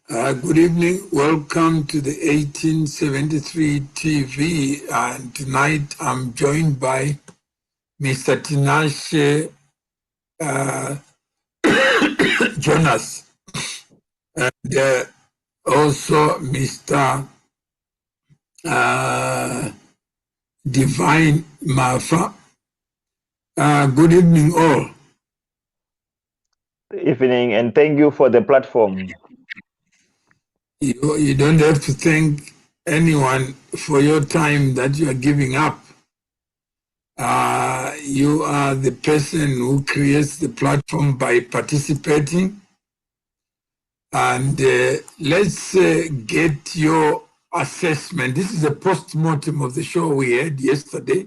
Good evening. Welcome to the 1873 TV. And tonight I'm joined by Mr. Tinashe Jonas and also Mr. Divine Mafa. Good evening, all. Evening, and thank you for the platform. You don't have to thank anyone for your time that you are giving up. You are the person who creates the platform by participating. And let's get your assessment. This is a post-mortem of the show we had yesterday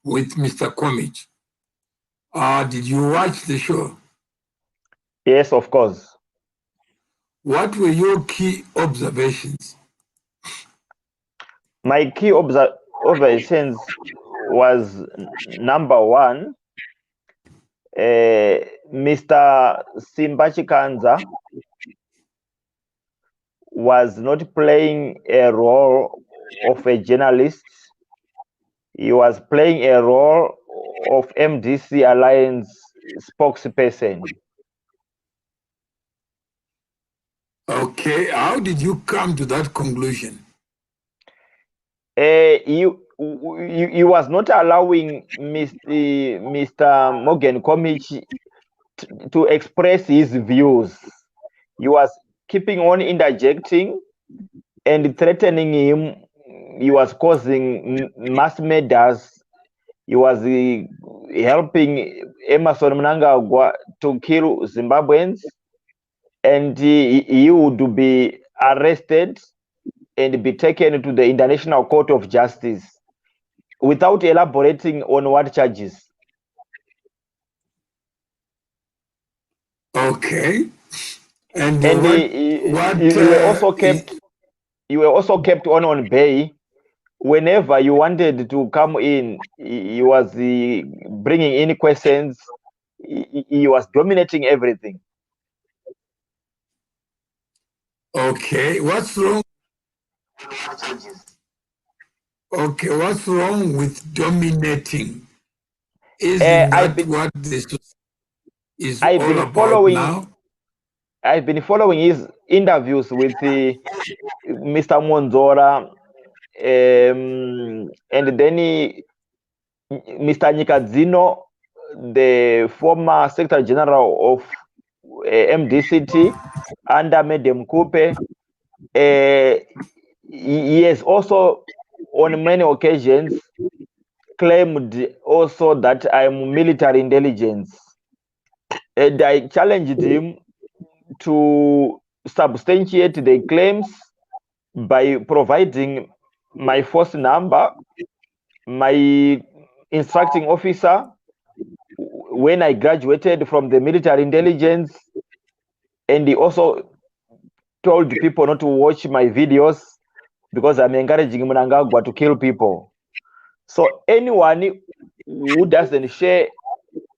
with Mr. Komich. Did you watch the show? Yes, of course. What were your key observations? My key observations was number one, Mr. Simbachikanza was not playing a role of a journalist. He was playing a role of MDC Alliance spokesperson. Okay, how did you come to that conclusion? He was not allowing Mr. Morgan Komich to express his views. He was keeping on interjecting and threatening him. He was causing mass murders. He was helping Emerson Mnangagwa to kill Zimbabweans, and he would be arrested and be taken to the International Court of Justice without elaborating on what charges. Okay. And you were also kept on bay. Whenever you wanted to come in, he was bringing in questions. He was dominating everything. Okay, what's wrong? Okay, what's wrong with dominating? Isn't that what this is all about now? I've been following his interviews with Mr. Monzora, and then Mr. Nyikadzino, the former Secretary General of MDCT, under Madam Kupe. He has also, on many occasions, claimed also that I'm military intelligence. And I challenged him to substantiate the claims by providing my first number, my instructing officer, when I graduated from the military intelligence, and he also told people not to watch my videos because I'm encouraging Mnangagwa to kill people. So anyone who doesn't share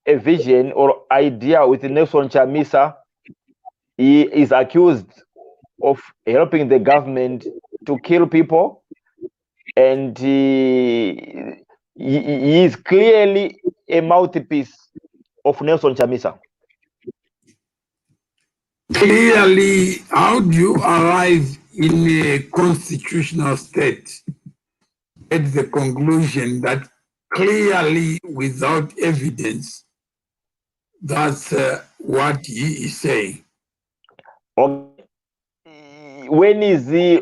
a vision or idea with Nelson Chamisa, he is accused of helping the government to kill people, and he is clearly a mouthpiece of Nelson Chamisa. Clearly, how do you arrive in a constitutional state at the conclusion that clearly, without evidence, that's what he is saying? When is he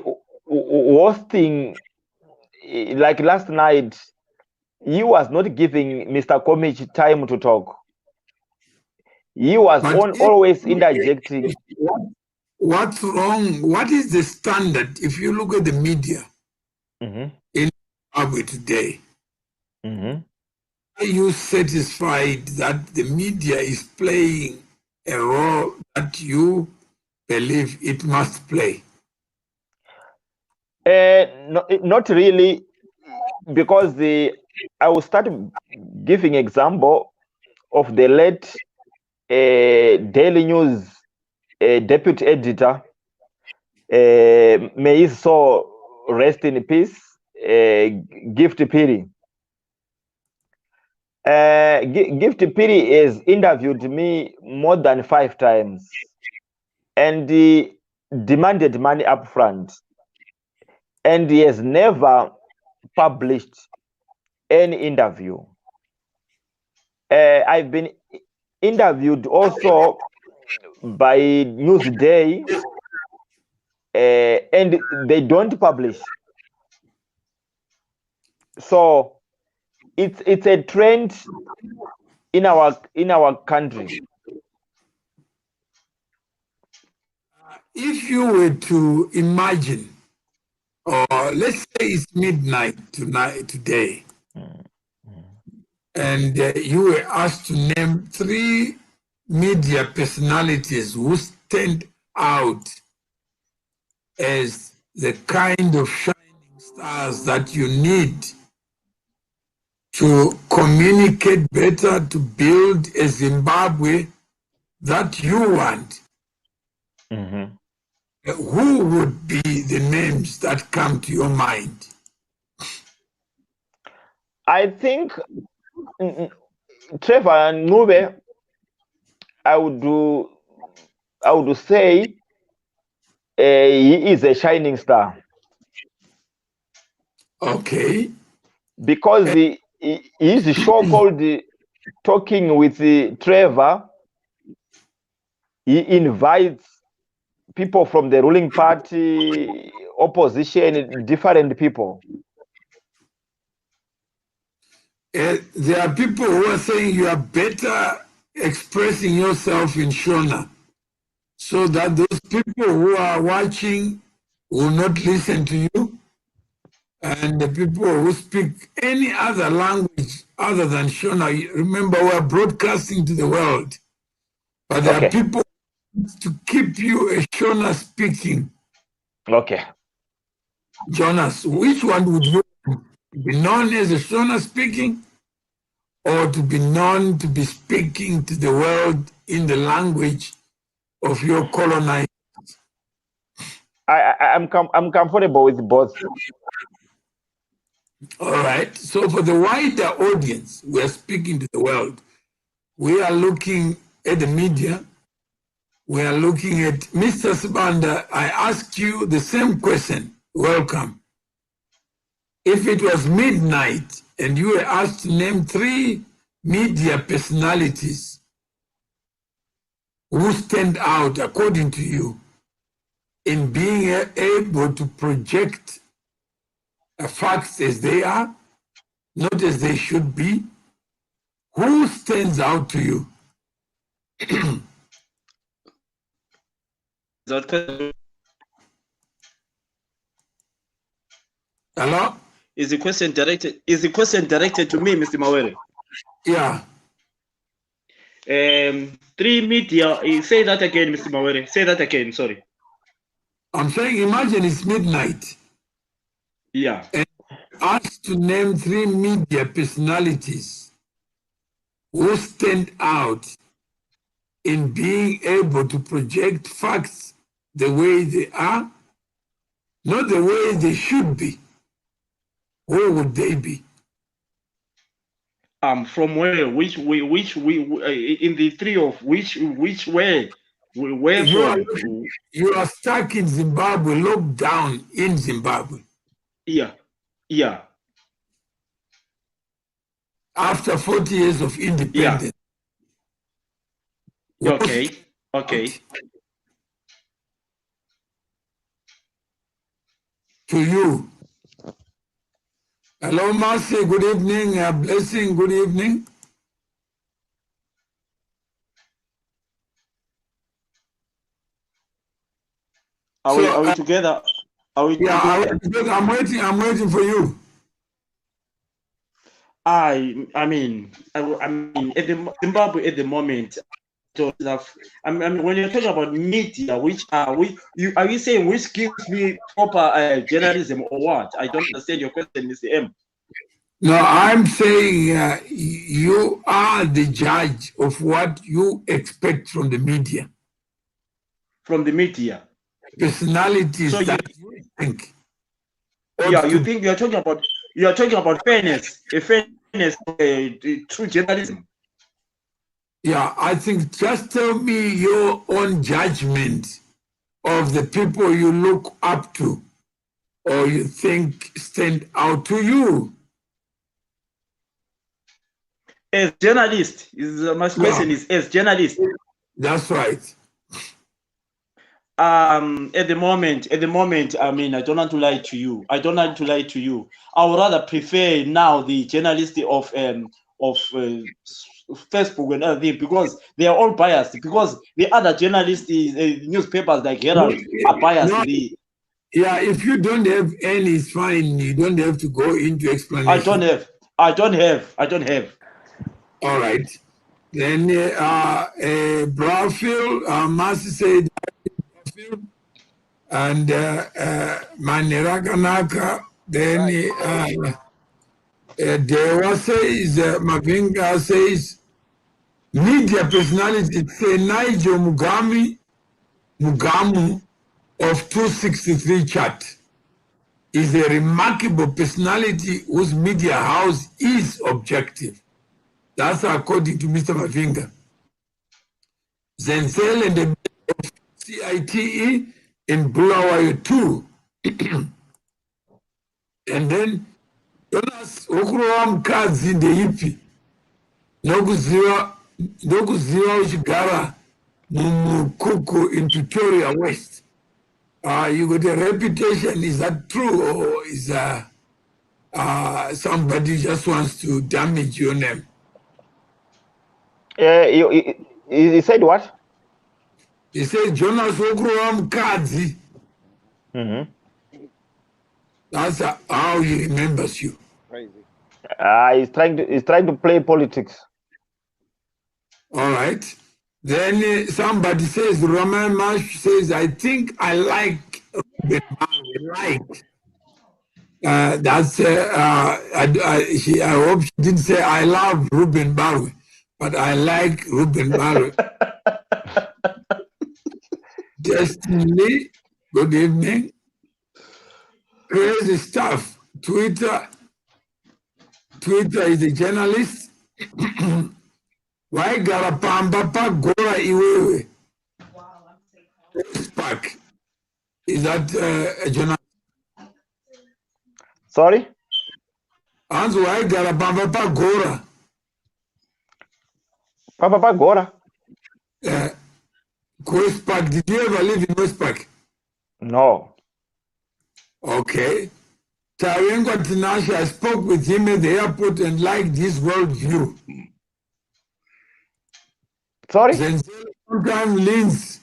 hosting, like last night, he was not giving Mr. Komich time to talk. He was always interjecting. What's wrong? What is the standard? If you look at the media in Zimbabwe today, are you satisfied that the media is playing a role that you believe it must play? Not really, because I will start giving example of the late Daily News deputy editor, may his soul rest in peace. Gift Piri. Gift Piri has interviewed me more than 5 times, and he demanded money up front, and he has never published any interview. I've been interviewed also by Newsday, and they don't publish. So it's a trend in our country. If you were to imagine, or let's say it's midnight today, and you were asked to name 3 media personalities who stand out as the kind of shining stars that you need to communicate better, to build a Zimbabwe that you want, who would be the names that come to your mind? I think Trevor Ncube, I would say he is a shining star. Okay. Because he is a show called Talking with Trevor. He invites people from the ruling party, opposition, different people. There are people who are saying you are better expressing yourself in Shona, so that those people who are watching will not listen to you, and the people who speak any other language other than Shona. Remember, we are broadcasting to the world, but there are people to keep you a Shona speaking. Okay. Jonas, which one would you be known as a Shona speaking, or to be known to be speaking to the world in the language of your colonizers? I'm comfortable with both. All right. So for the wider audience, we are speaking to the world. We are looking at the media. We are looking at Mr. Sibanda. I asked you the same question. Welcome. If it was midnight and you were asked to name 3 media personalities who stand out according to you in being able to project facts as they are, not as they should be, who stands out to you? Hello? Is the question directed to me, Mr. Mawere? Yeah. 3 media. Say that again, Mr. Mawere. Say that again. Sorry. I'm saying, imagine it's midnight. Yeah. And asked to name 3 media personalities who stand out in being able to project facts the way they are, not the way they should be. Who would they be? From where? Which in the 3 of which way? Where from? You are stuck in Zimbabwe, locked down in Zimbabwe. Yeah. Yeah. After 40 years of independence. Yeah. Okay. Okay. To you. Hello, Marcy. Good evening. Blessing. Good evening. Are we together? Are we together? I'm waiting for you. I mean, at the Zimbabwe at the moment. I mean, when you're talking about media, which are you saying which gives me proper journalism or what? I don't understand your question, Mr. M. No, I'm saying you are the judge of what you expect from the media. From the media. personalities So that you think. yeah, you think you're talking about fairness, a fairness, true journalism. Yeah, I think just tell me your own judgment of the people you look up to or you think stand out to you. As journalist, my question is as journalist. That's right. At the moment, I mean, I don't want to lie to you. I would rather prefer now the journalist of Facebook and everything, because they are all biased. Because the other journalists, newspapers like Herald, are biased. No, yeah, if you don't have any, it's fine. You don't have to go into explanation. I don't have. All right. Then Brownfield, Masi said Brownfield, and Manirakanaka. Then Dewa says, Mavinga says, media personality say Nigel Mugamu of 263 chart is a remarkable personality whose media house is objective. That's according to Mr. Mavinga. Zenzel and the CITE in Bulawayo 2. And then Jonas Okurowa mukadzi ndeipi nokuziva uchigara mumukuku in Pretoria West. You got a reputation. Is that true, or is somebody just wants to damage your name? He said what? He said Jonas Okurowa mukadzi. That's how he remembers you. Crazy. He's trying to play politics. All right. Then somebody says, Roman Marsh says, I think I like Ruben Barwe. That's I hope she didn't say I love Ruben Barwe, but I like Ruben Barwe. Destiny, good evening. Crazy stuff. Twitter is a journalist. Why Garapamba Gora Iwewe? Spark. Is that a journalist? Sorry? And why Garapamba Gora? Papa Gora? West Park. Did you ever live in West Park? No. Okay. Tawengo Tinashe, I spoke with him at the airport and liked his worldview. Sorry? Zenzel sometimes leans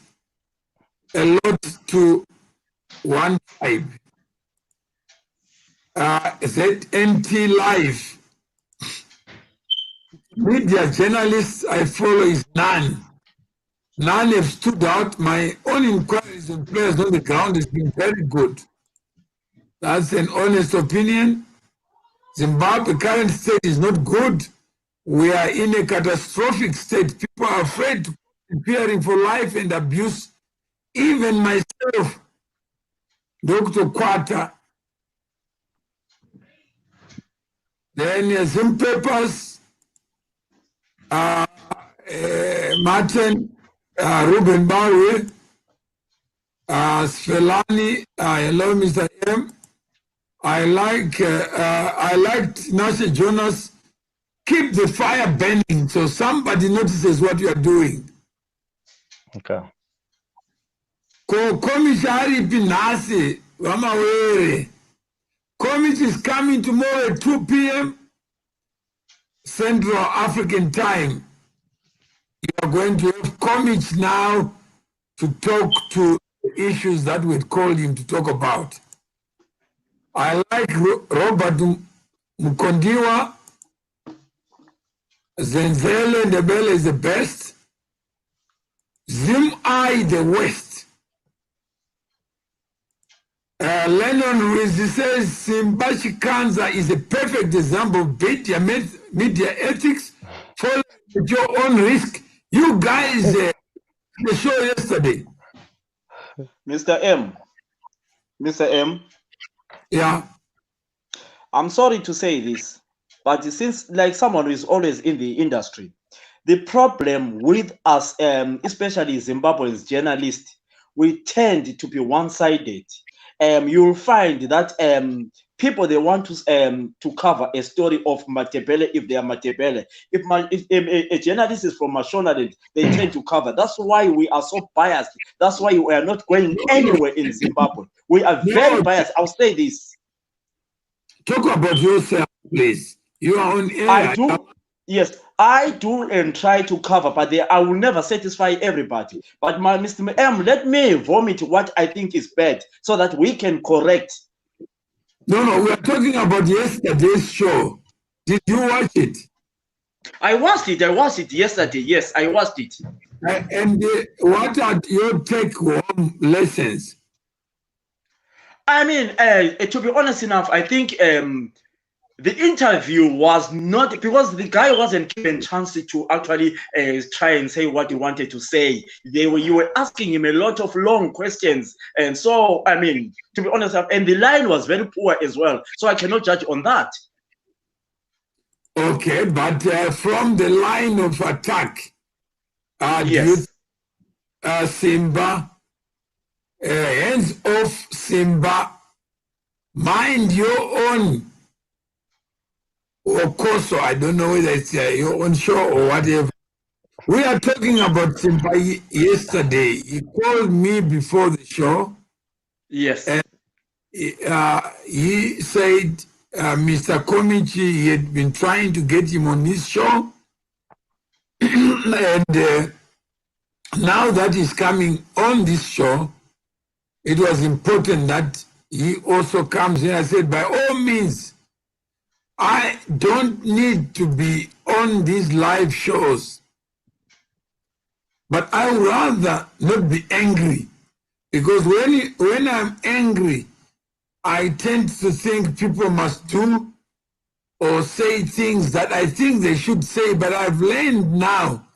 a lot to one tribe. ZNT Live. Media journalists I follow is none. None have stood out. My own inquiries on players on the ground has been very good. That's an honest opinion. Zimbabwe current state is not good. We are in a catastrophic state. People are afraid to preparing for life and abuse. Even myself, Dr. Kwata. Then some papers, Martin, Ruben Barwe, Svelani, hello, Mr. M. I liked Nashe Jonas. Keep the fire burning so somebody notices what you are doing. Okay. Komishari Pinasi, Wamawere. Komish is coming tomorrow at 2 p.m. Central African time. You are going to have Komish now to talk to issues that we called him to talk about. I like Robert Mukondiwa. Zenzele Ndebele is the best. Zim-I the West. Lennon Ruiz says Simbashi Kanza is a perfect example of media ethics. Follow at your own risk. You guys, the show yesterday. Mr. M. Mr. M. Yeah. I'm sorry to say this, but since like someone who is always in the industry, the problem with us, especially Zimbabweans journalists, we tend to be one-sided. You'll find that people they want to cover a story of Matebele if they are Matebele. If a journalist is from Mashonaland, they tend to cover. That's why we are so biased. That's why we are not going anywhere in Zimbabwe. We are very biased. I'll say this. Talk about yourself, please. You are on air. I do. Yes, I do and try to cover, but I will never satisfy everybody. But my Mr. M, let me vomit what I think is bad so that we can correct. No, we are talking about yesterday's show. Did you watch it? I watched it yesterday. Yes, I watched it. And what are your take-home lessons? I mean, to be honest enough, I think the interview was not, because the guy wasn't given a chance to actually try and say what he wanted to say. You were asking him a lot of long questions. And so, I mean, to be honest, and the line was very poor as well. So I cannot judge on that. Okay, but from the line of attack, yes. Simba, hands off Simba, mind your own. Of course, I don't know whether it's your own show or whatever. We are talking about Simba yesterday. He called me before the show. Yes. And he said Mr. Komichi, he had been trying to get him on his show. And now that he's coming on this show, it was important that he also comes in. I said, by all means, I don't need to be on these live shows, but I would rather not be angry, because when I'm angry, I tend to think people must do or say things that I think they should say, but I've learned now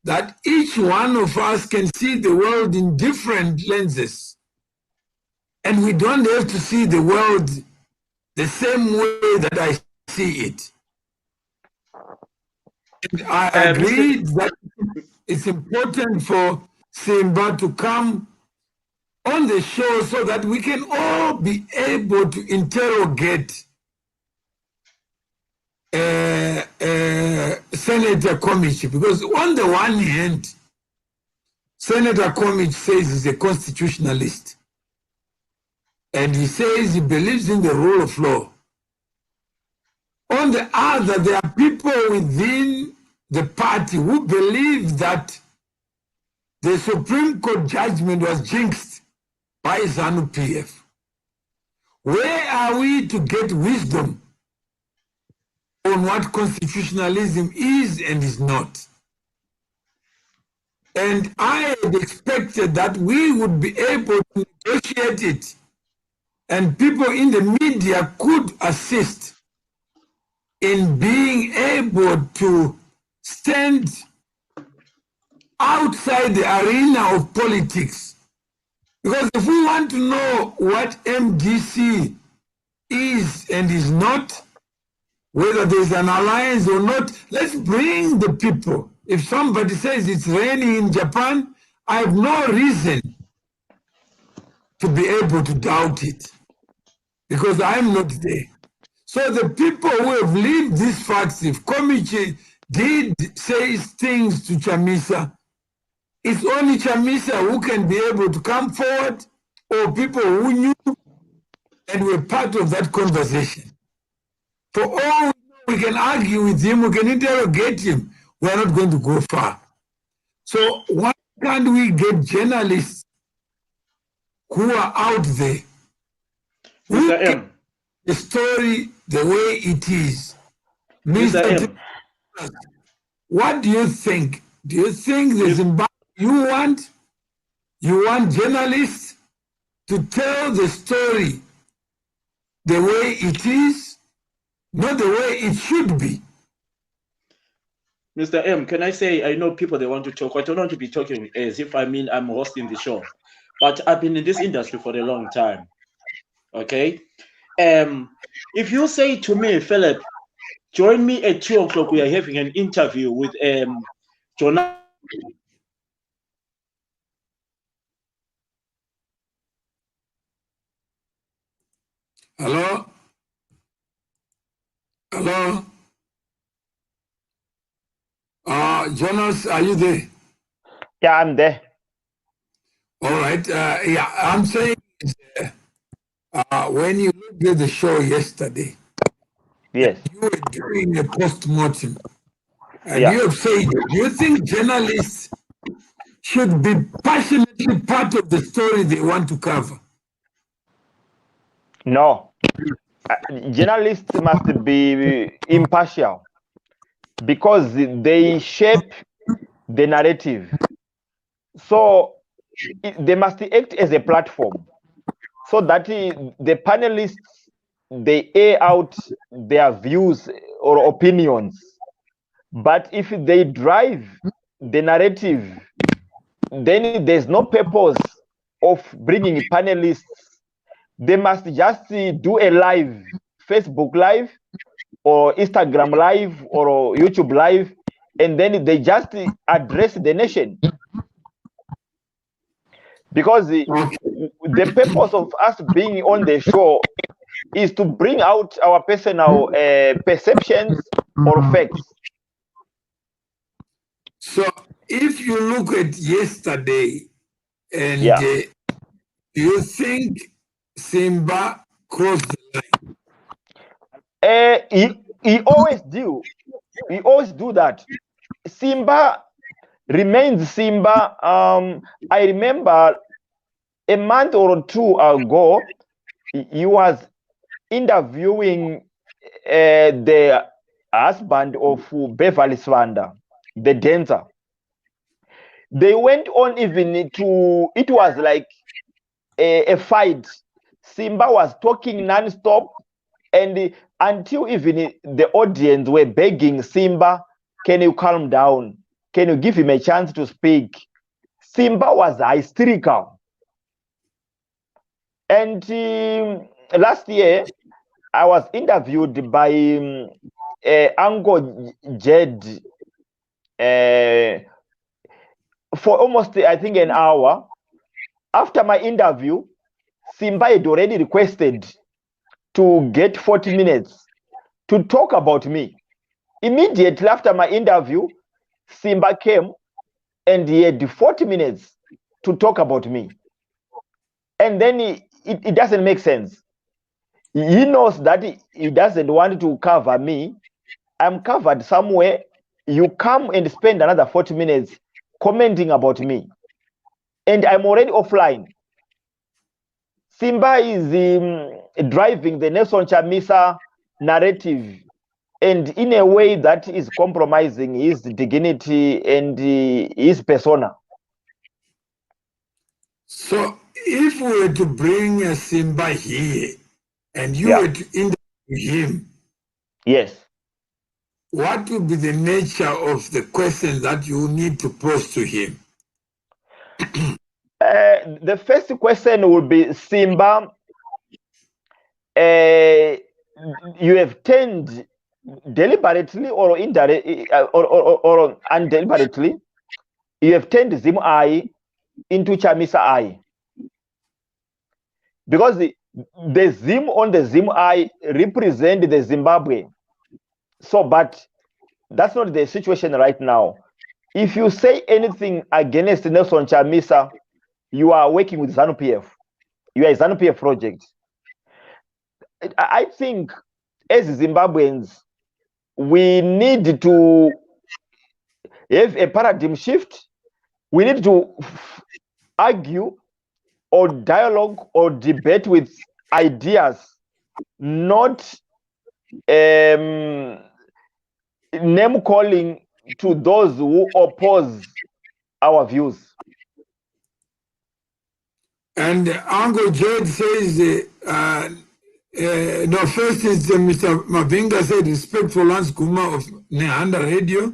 that each one of us can see the world in different lenses, and we don't have to see the world the same way that I see it. And I agree that it's important for Simba to come on the show so that we can all be able to interrogate Senator Komichi, because on the one hand, Senator Komichi says he's a constitutionalist, and he says he believes in the rule of law. On the other, there are people within the party who believe that the Supreme Court judgment was jinxed by ZANU-PF. Where are we to get wisdom on what constitutionalism is and is not? And I had expected that we would be able to negotiate it, and people in the media could assist in being able to stand outside the arena of politics. Because if we want to know what MDC is and is not, whether there's an alliance or not, let's bring the people. If somebody says it's raining in Japan, I have no reason to be able to doubt it, because I'm not there. So the people who have lived these facts, if Komichi did say things to Chamisa, it's only Chamisa who can be able to come forward, or people who knew and were part of that conversation. For all we can argue with him, we can interrogate him, we are not going to go far. So why can't we get journalists who are out there, who Mr. M, the story the way it is? Mr. M, what do you think? Do you think the Zimbabwe you want journalists to tell the story the way it is, not the way it should be? Mr. M, can I say, I know people, they want to talk. I don't want to be talking as if I'm hosting the show. but I've been in this industry for a long time. Okay. If you say to me, Philip, join me at 2 o'clock, we are having an interview with Jonah. Hello? Hello? Jonas, are you there? Yeah, I'm there. All right. Yeah, I'm saying when you looked at the show yesterday, Yes. you were doing a post-mortem, and Yeah. you have said, do you think journalists should be passionately part of the story they want to cover? No. Journalists must be impartial because they shape the narrative. So they must act as a platform so that the panelists, they air out their views or opinions. But if they drive the narrative, then there's no purpose of bringing panelists. They must just do a live, Facebook live or Instagram live or YouTube live, and then they just address the nation. Because the purpose of us being on the show is to bring out our personal perceptions or facts. So if you look at yesterday, and do you think Simba crossed the line? He always do. He always do that. Simba remains Simba. I remember a month or two ago, he was interviewing the husband of Beverly Swanda, the dancer. They went on even to, it was like a fight. Simba was talking non-stop, and until even the audience were begging Simba, can you calm down? Can you give him a chance to speak? Simba was hysterical. And last year, I was interviewed by Uncle Jed for almost, I think, an hour. After my interview, Simba had already requested to get 40 minutes to talk about me. Immediately after my interview, Simba came and he had 40 minutes to talk about me. And then it doesn't make sense. He knows that he doesn't want to cover me. I'm covered somewhere. You come and spend another 40 minutes commenting about me. And I'm already offline. Simba is driving the Nelson Chamisa narrative, and in a way that is compromising his dignity and his persona. So if we were to bring Simba here and you were to interview him, yes, what would be the nature of the question that you need to pose to him? The first question would be, Simba, you have turned deliberately or indirectly or undeliberately, you have turned Zim I into Chamisa I. Because the Zim on the Zim I represent the Zimbabwe. So, but that's not the situation right now. If you say anything against Nelson Chamisa, you are working with ZANU-PF. You are a ZANU-PF project. I think as Zimbabweans, we need to have a paradigm shift. We need to argue or dialogue or debate with ideas, not name calling to those who oppose our views. And Uncle Jed says, no, first is Mr. Mavinga said, respect for Lance Kuma of Nehanda Radio.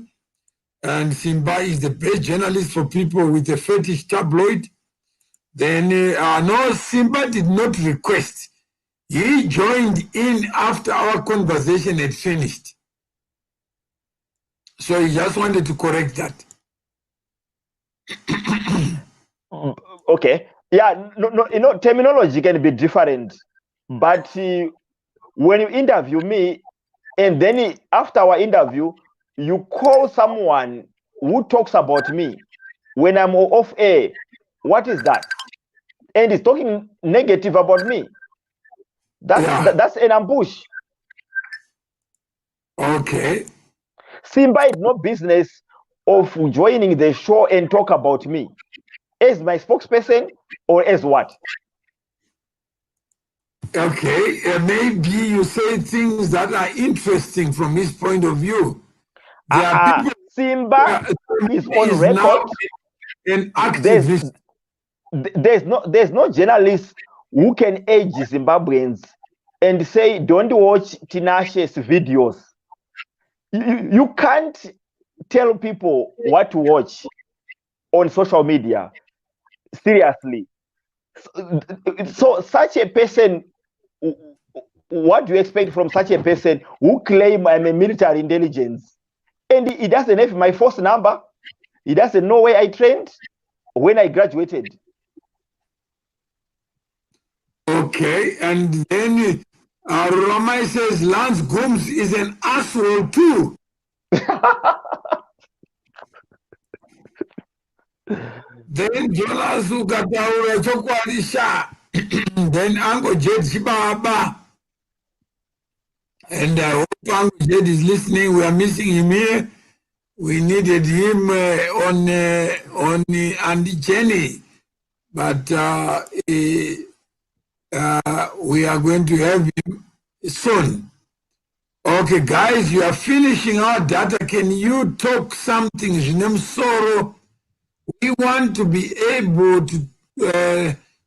And Simba is the best journalist for people with a fetish tabloid. Then no, Simba did not request. He joined in after our conversation had finished. So he just wanted to correct that. Okay. Yeah, no, terminology can be different. But when you interview me, and then after our interview, you call someone who talks about me when I'm off air, what is that? And he's talking negative about me. That's an ambush. Okay. Simba had no business of joining the show and talk about me as my spokesperson or as what? Okay, maybe you say things that are interesting from his point of view. There are people. Simba is on record. Now an activist. There's no journalist who can urge Zimbabweans and say, don't watch Tinashe's videos. You can't tell people what to watch on social media. Seriously. So such a person, what do you expect from such a person who claim I'm a military intelligence? And he doesn't have my first number. He doesn't know where I trained, when I graduated. Okay, and then Ramai says Lance Gomes is an asshole too. Then Jonas Ukataura Chokwarisha. Then Uncle Jed Shibaba. And I hope Uncle Jed is listening. We are missing him here. We needed him on Andy Jenny. But we are going to have him soon. Okay, guys, you are finishing our data. Can you talk something? Soro? We want to be able to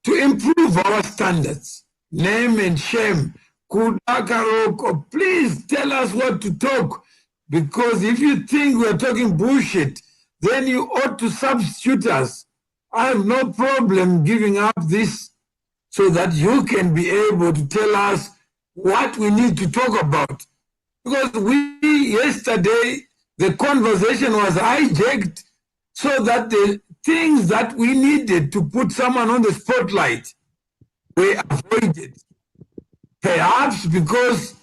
improve our standards. Name and shame. Kudakaroko, please tell us what to talk. Because if you think we're talking bullshit, then you ought to substitute us. I have no problem giving up this so that you can be able to tell us what we need to talk about. Because yesterday, the conversation was hijacked so that the things that we needed to put someone on the spotlight were avoided. Perhaps because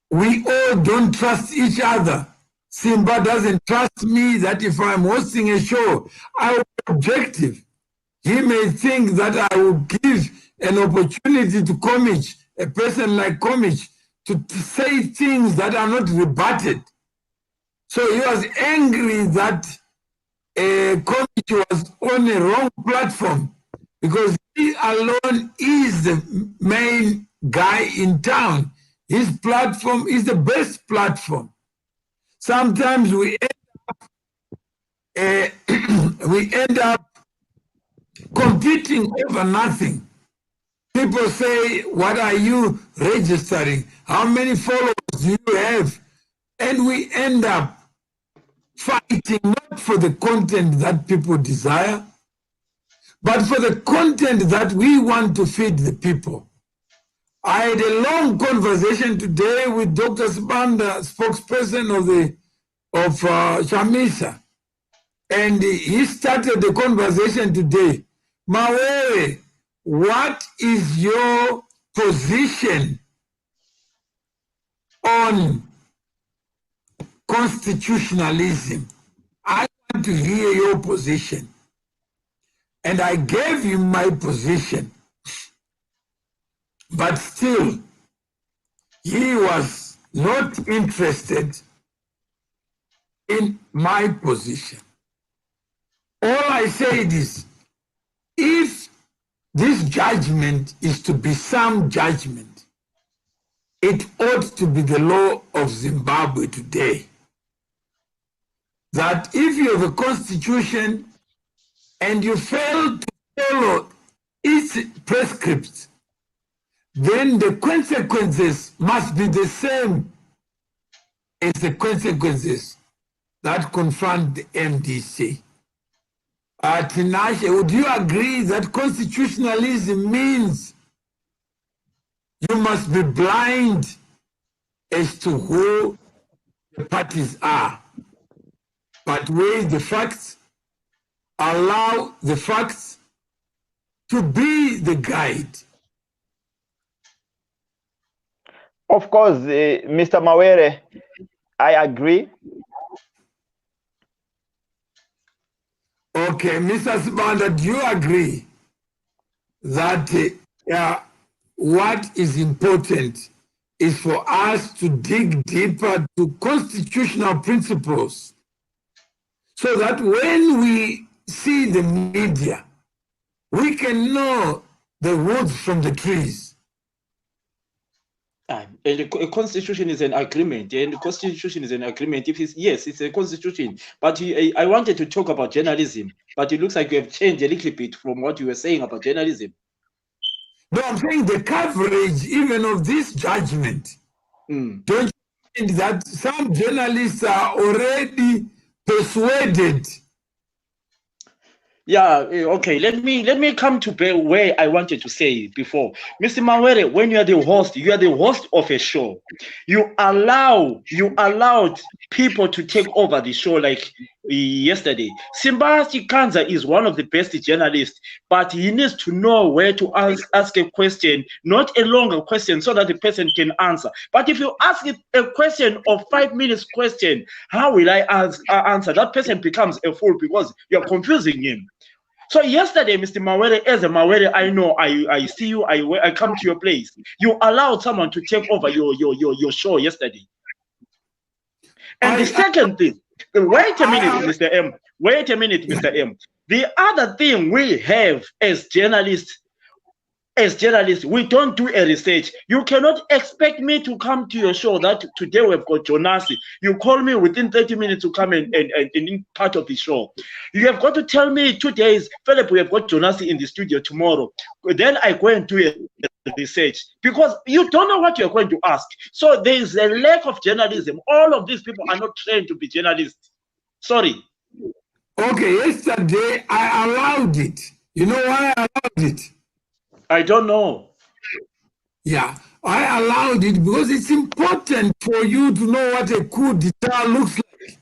we all don't trust each other. Simba doesn't trust me that if I'm hosting a show, I will be objective. He may think that I will give an opportunity to Komich, a person like Komich, to say things that are not rebutted. So he was angry that Komich was on a wrong platform because he alone is the main guy in town. His platform is the best platform. Sometimes we end up competing over nothing. People say, what are you registering? How many followers do you have? And we end up fighting not for the content that people desire, but for the content that we want to feed the people. I had a long conversation today with Dr. Sibanda, spokesperson of Chamisa, and he started the conversation today. Mawewe, what is your position on constitutionalism? I want to hear your position. And I gave him my position. But still, he was not interested in my position. All I said is, if this judgment is to be some judgment, it ought to be the law of Zimbabwe today. That if you have a constitution and you fail to follow its prescripts, then the consequences must be the same as the consequences that confront the MDC. Tinashe, would you agree that constitutionalism means you must be blind as to who the parties are, but weigh the facts, allow the facts to be the guide? Of course, Mr. Mawere, I agree. Okay, Mr. Sibanda, do you agree that what is important is for us to dig deeper to constitutional principles so that when we see the media, we can know the woods from the trees? And a constitution is an agreement, and the constitution is an agreement. If it's yes, it's a constitution. But I wanted to talk about journalism, but it looks like you have changed a little bit from what you were saying about journalism. No, I'm saying the coverage even of this judgment. Don't you think that some journalists are already persuaded? Yeah, okay. Let me come to where I wanted to say before. Mr. Mawere, when you are the host of a show. You allowed people to take over the show like yesterday. Simba Chikanza is one of the best journalists, but he needs to know where to ask a question, not a longer question, so that the person can answer. But if you ask a question of 5 minutes question, how will I answer? That person becomes a fool because you're confusing him. So yesterday, Mr. Mawere, as a Mawere, I know I see you, I come to your place. You allowed someone to take over your show yesterday. And the second thing, wait a minute, Mr. M. Wait a minute, Mr. M. The other thing we have as journalists, we don't do a research. You cannot expect me to come to your show that today we've got Jonasi. You call me within 30 minutes to come and part of the show. You have got to tell me 2 days, Philip, we have got Jonasi in the studio tomorrow. Then I go and do a research because you don't know what you're going to ask. So there is a lack of journalism. All of these people are not trained to be journalists. Sorry. Okay, yesterday I allowed it. You know why I allowed it? I don't know. Yeah, I allowed it because it's important for you to know what a coup d'etat looks like.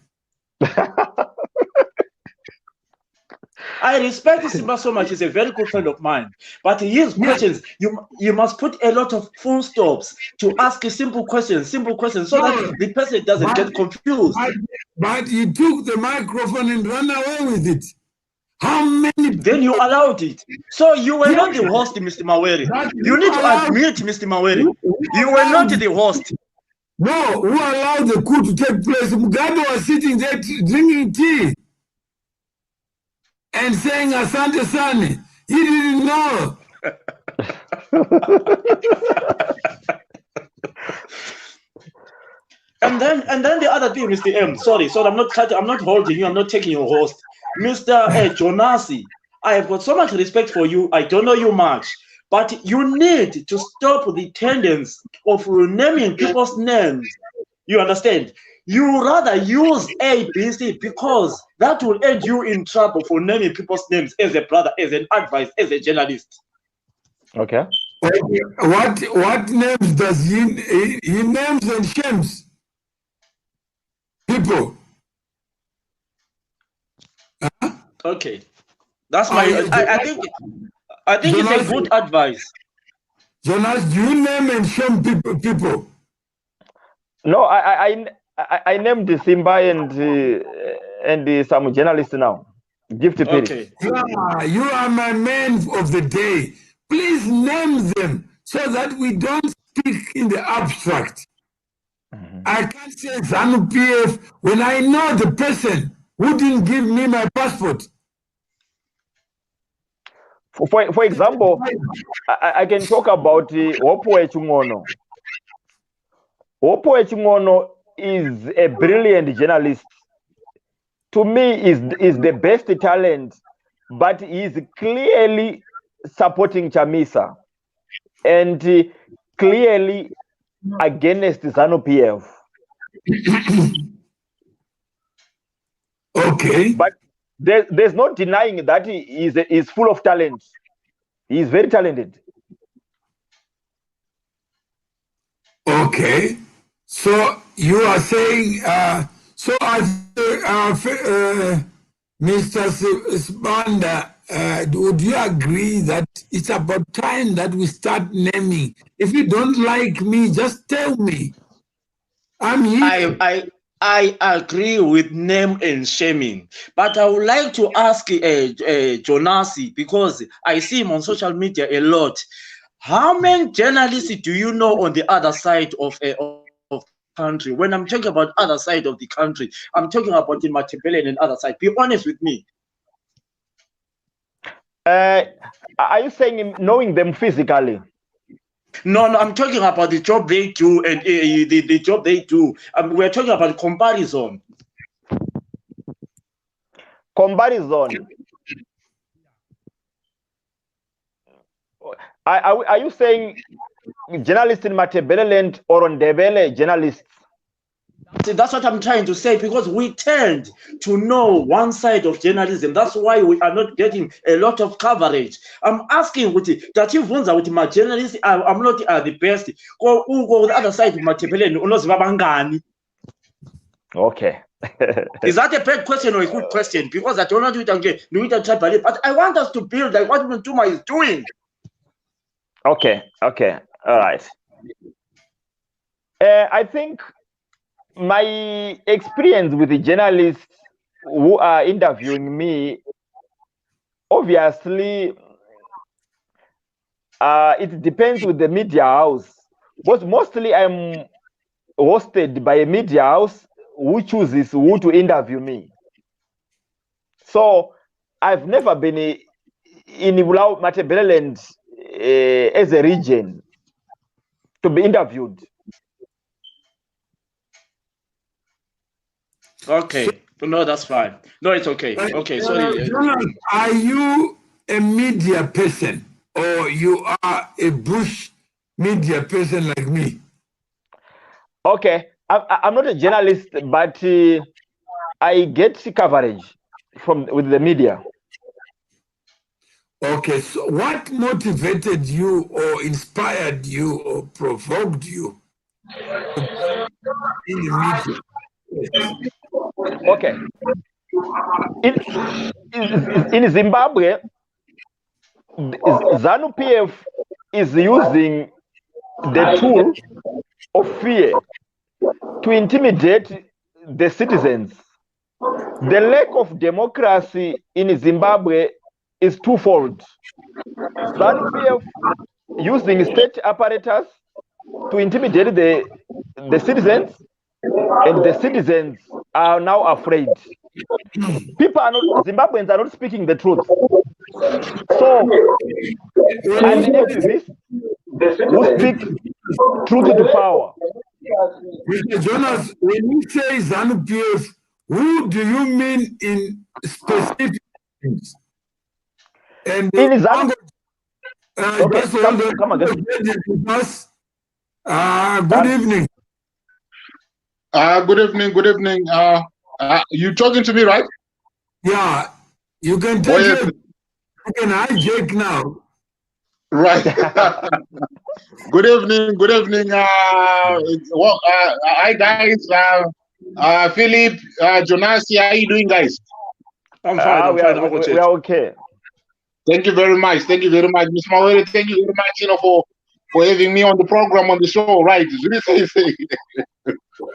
I respect Simba so much. He's a very good friend of mine. But his questions, you must put a lot of full stops to ask a simple questions, so that the person doesn't get confused. But you took the microphone and ran away with it. How many? Then you allowed it. So you were not the host, Mr. Mawere. You need to admit, Mr. Mawere, you were not the host. No, who allowed the coup to take place? Mugabe was sitting there drinking tea and saying Asante Sane. He didn't know. And then the other thing, Mr. M. Sorry, I'm not holding you. I'm not taking your host, Mr. Jonasi. I have got so much respect for you. I don't know you much, but you need to stop the tendency of renaming people's names. You understand? You rather use A, B, C because that will end you in trouble for naming people's names as a brother, as an advice, as a journalist. Okay. What names does he names and shames people? Huh? Okay, that's my. I think Jonas, it's a good advice. Jonas, do you name and shame people? No, I named Simba and some journalists now. Gift okay. Yeah, you are my man of the day. Please name them so that we don't speak in the abstract. I can't say ZANU PF when I know the person who didn't give me my passport. For example, I can talk about Wopwe Chungono. Wopwe Chungono is a brilliant journalist. To me, is the best talent, but he is clearly supporting Chamisa and clearly against ZANU PF. Okay. But there's no denying that he is full of talent. He is very talented. Okay. So you are saying, so as Mr. Sibanda, would you agree that it's about time that we start naming? If you don't like me, just tell me. I'm here. I agree with name and shaming, but I would like to ask Jonasi, because I see him on social media a lot. How many journalists do you know on the other side of country? When I'm talking about other side of the country, I'm talking about in Machiavelli and other side. Be honest with me. Are you saying knowing them physically? No, I'm talking about the job they do and the job they do. We're talking about comparison. Comparison. Are you saying journalists in Matabeleland or on Ndebele journalists? See, that's what I'm trying to say, because we tend to know one side of journalism. That's why we are not getting a lot of coverage. I'm asking with my journalists, I'm not the best. Go the other side of Matabeleland. Okay. Is that a bad question or a good question? Because I don't know but I want us to build like what Mutuma is doing. Okay. All right. I think my experience with the journalists who are interviewing me, obviously, it depends with the media house. But mostly I'm hosted by a media house who chooses who to interview me. So I've never been in Matabeleland as a region to be interviewed. Okay. No, that's fine. No, it's okay. Okay, sorry. Jonas, are you a media person or you are a bush media person like me? Okay, I'm not a journalist, but I get coverage with the media. Okay, so what motivated you or inspired you or provoked you in the media? Okay. In Zimbabwe, ZANU-PF is using the tool of fear to intimidate the citizens. The lack of democracy in Zimbabwe is twofold. ZANU-PF using state apparatus to intimidate the citizens, and the citizens are now afraid. Zimbabweans are not speaking the truth. So, and the activists who speak truth to power. Mr. Jonas, when you say ZANU-PF, who do you mean in specific things? And in ZANU, okay, come again. Good evening. Good evening. You talking to me, right? Yeah, you can take it. You can hijack now. Right. Good evening. Hi guys. Philip, Jonasi, how are you doing, guys? I'm fine. We are okay. Thank you very much. Ms. Mawere, thank you very much, for having me on the program, on the show, right?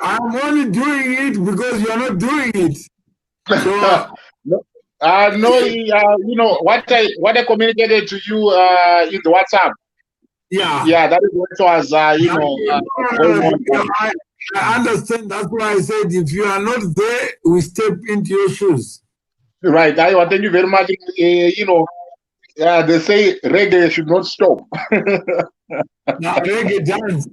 I'm only doing it because you're not doing it. So, no, what I communicated to you in the WhatsApp. Yeah, that is what was, going on. I understand. That's why I said if you are not there, we step into your shoes. Right. Thank you very much. They say reggae should not stop. Now, reggae dance.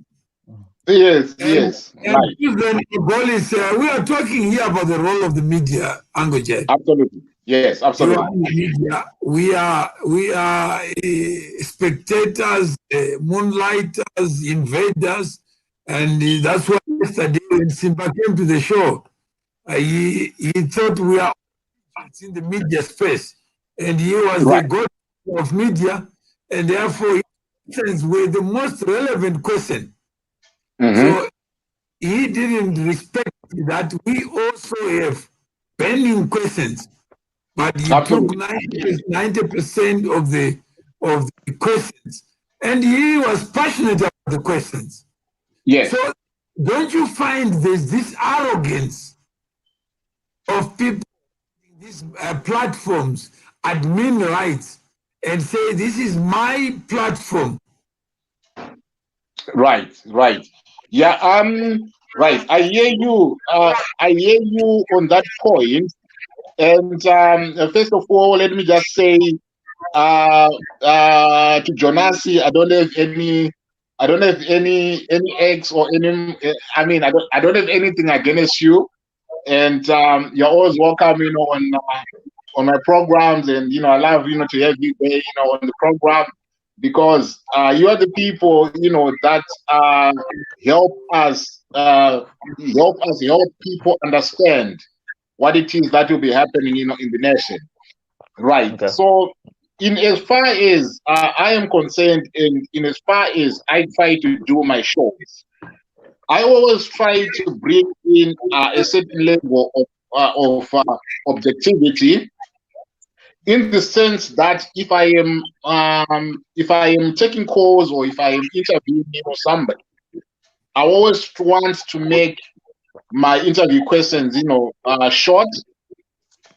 Yes. And right. We are talking here about the role of the media, Angojet. Absolutely. Yes, absolutely. We are spectators, moonlighters, invaders, and that's why yesterday when Simba came to the show, he thought we are it's in the media space, and he was the god of media, and therefore his questions were the most relevant question. So he didn't respect that we also have pending questions, but he took 90% of the questions, and he was passionate about the questions. Yes. So don't you find there's this arrogance of people in these platforms, admin rights, and say, this is my platform? Right. Yeah, right. I hear you on that point. And first of all, let me just say to Jonasi, I don't have any eggs or any. I mean, I don't have anything against you, and you're always welcome, on my programs, and I love to have you there, on the program, because you are the people that help us help people understand what it is that will be happening in the nation, right? Okay. So in as far as I am concerned, and in as far as I try to do my shows, I always try to bring in a certain level of objectivity, in the sense that if I am taking calls, or if I am interviewing somebody, I always want to make my interview questions short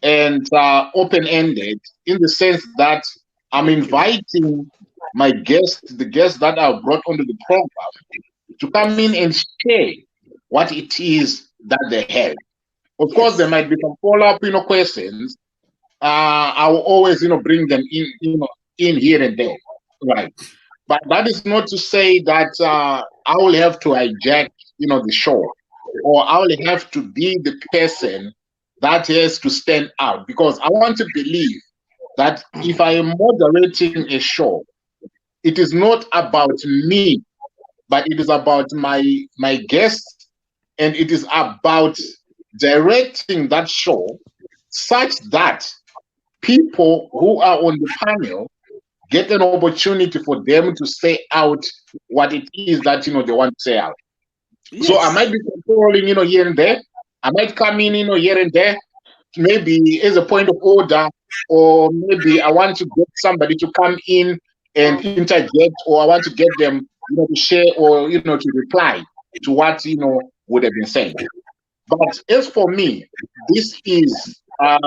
and open-ended, in the sense that I'm inviting my guests, the guests that I've brought onto the program, to come in and share what it is that they have. Of course, there might be some follow-up questions. I will always bring them in here and there, right? But that is not to say that I will have to hijack the show, or I will have to be the person that has to stand out, because I want to believe that if I am moderating a show, it is not about me, but it is about my guests, and it is about directing that show such that people who are on the panel get an opportunity for them to say out what it is that they want to say out. Yes. So I might be controlling here and there. I might come in here and there, maybe as a point of order, or maybe I want to get somebody to come in and interject, or I want to get them to share, or to reply to what would have been said. But as for me, this is I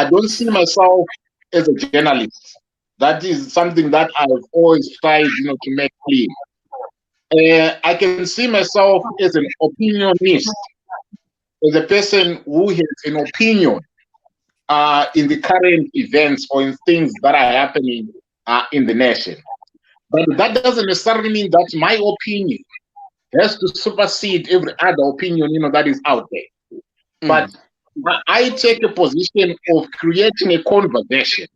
don't see myself as a journalist. That is something that I've always tried to make clear. I can see myself as an opinionist, as a person who has an opinion in the current events, or in things that are happening in the nation. But that doesn't necessarily mean that my opinion has to supersede every other opinion that is out there. But I take a position of creating a conversation,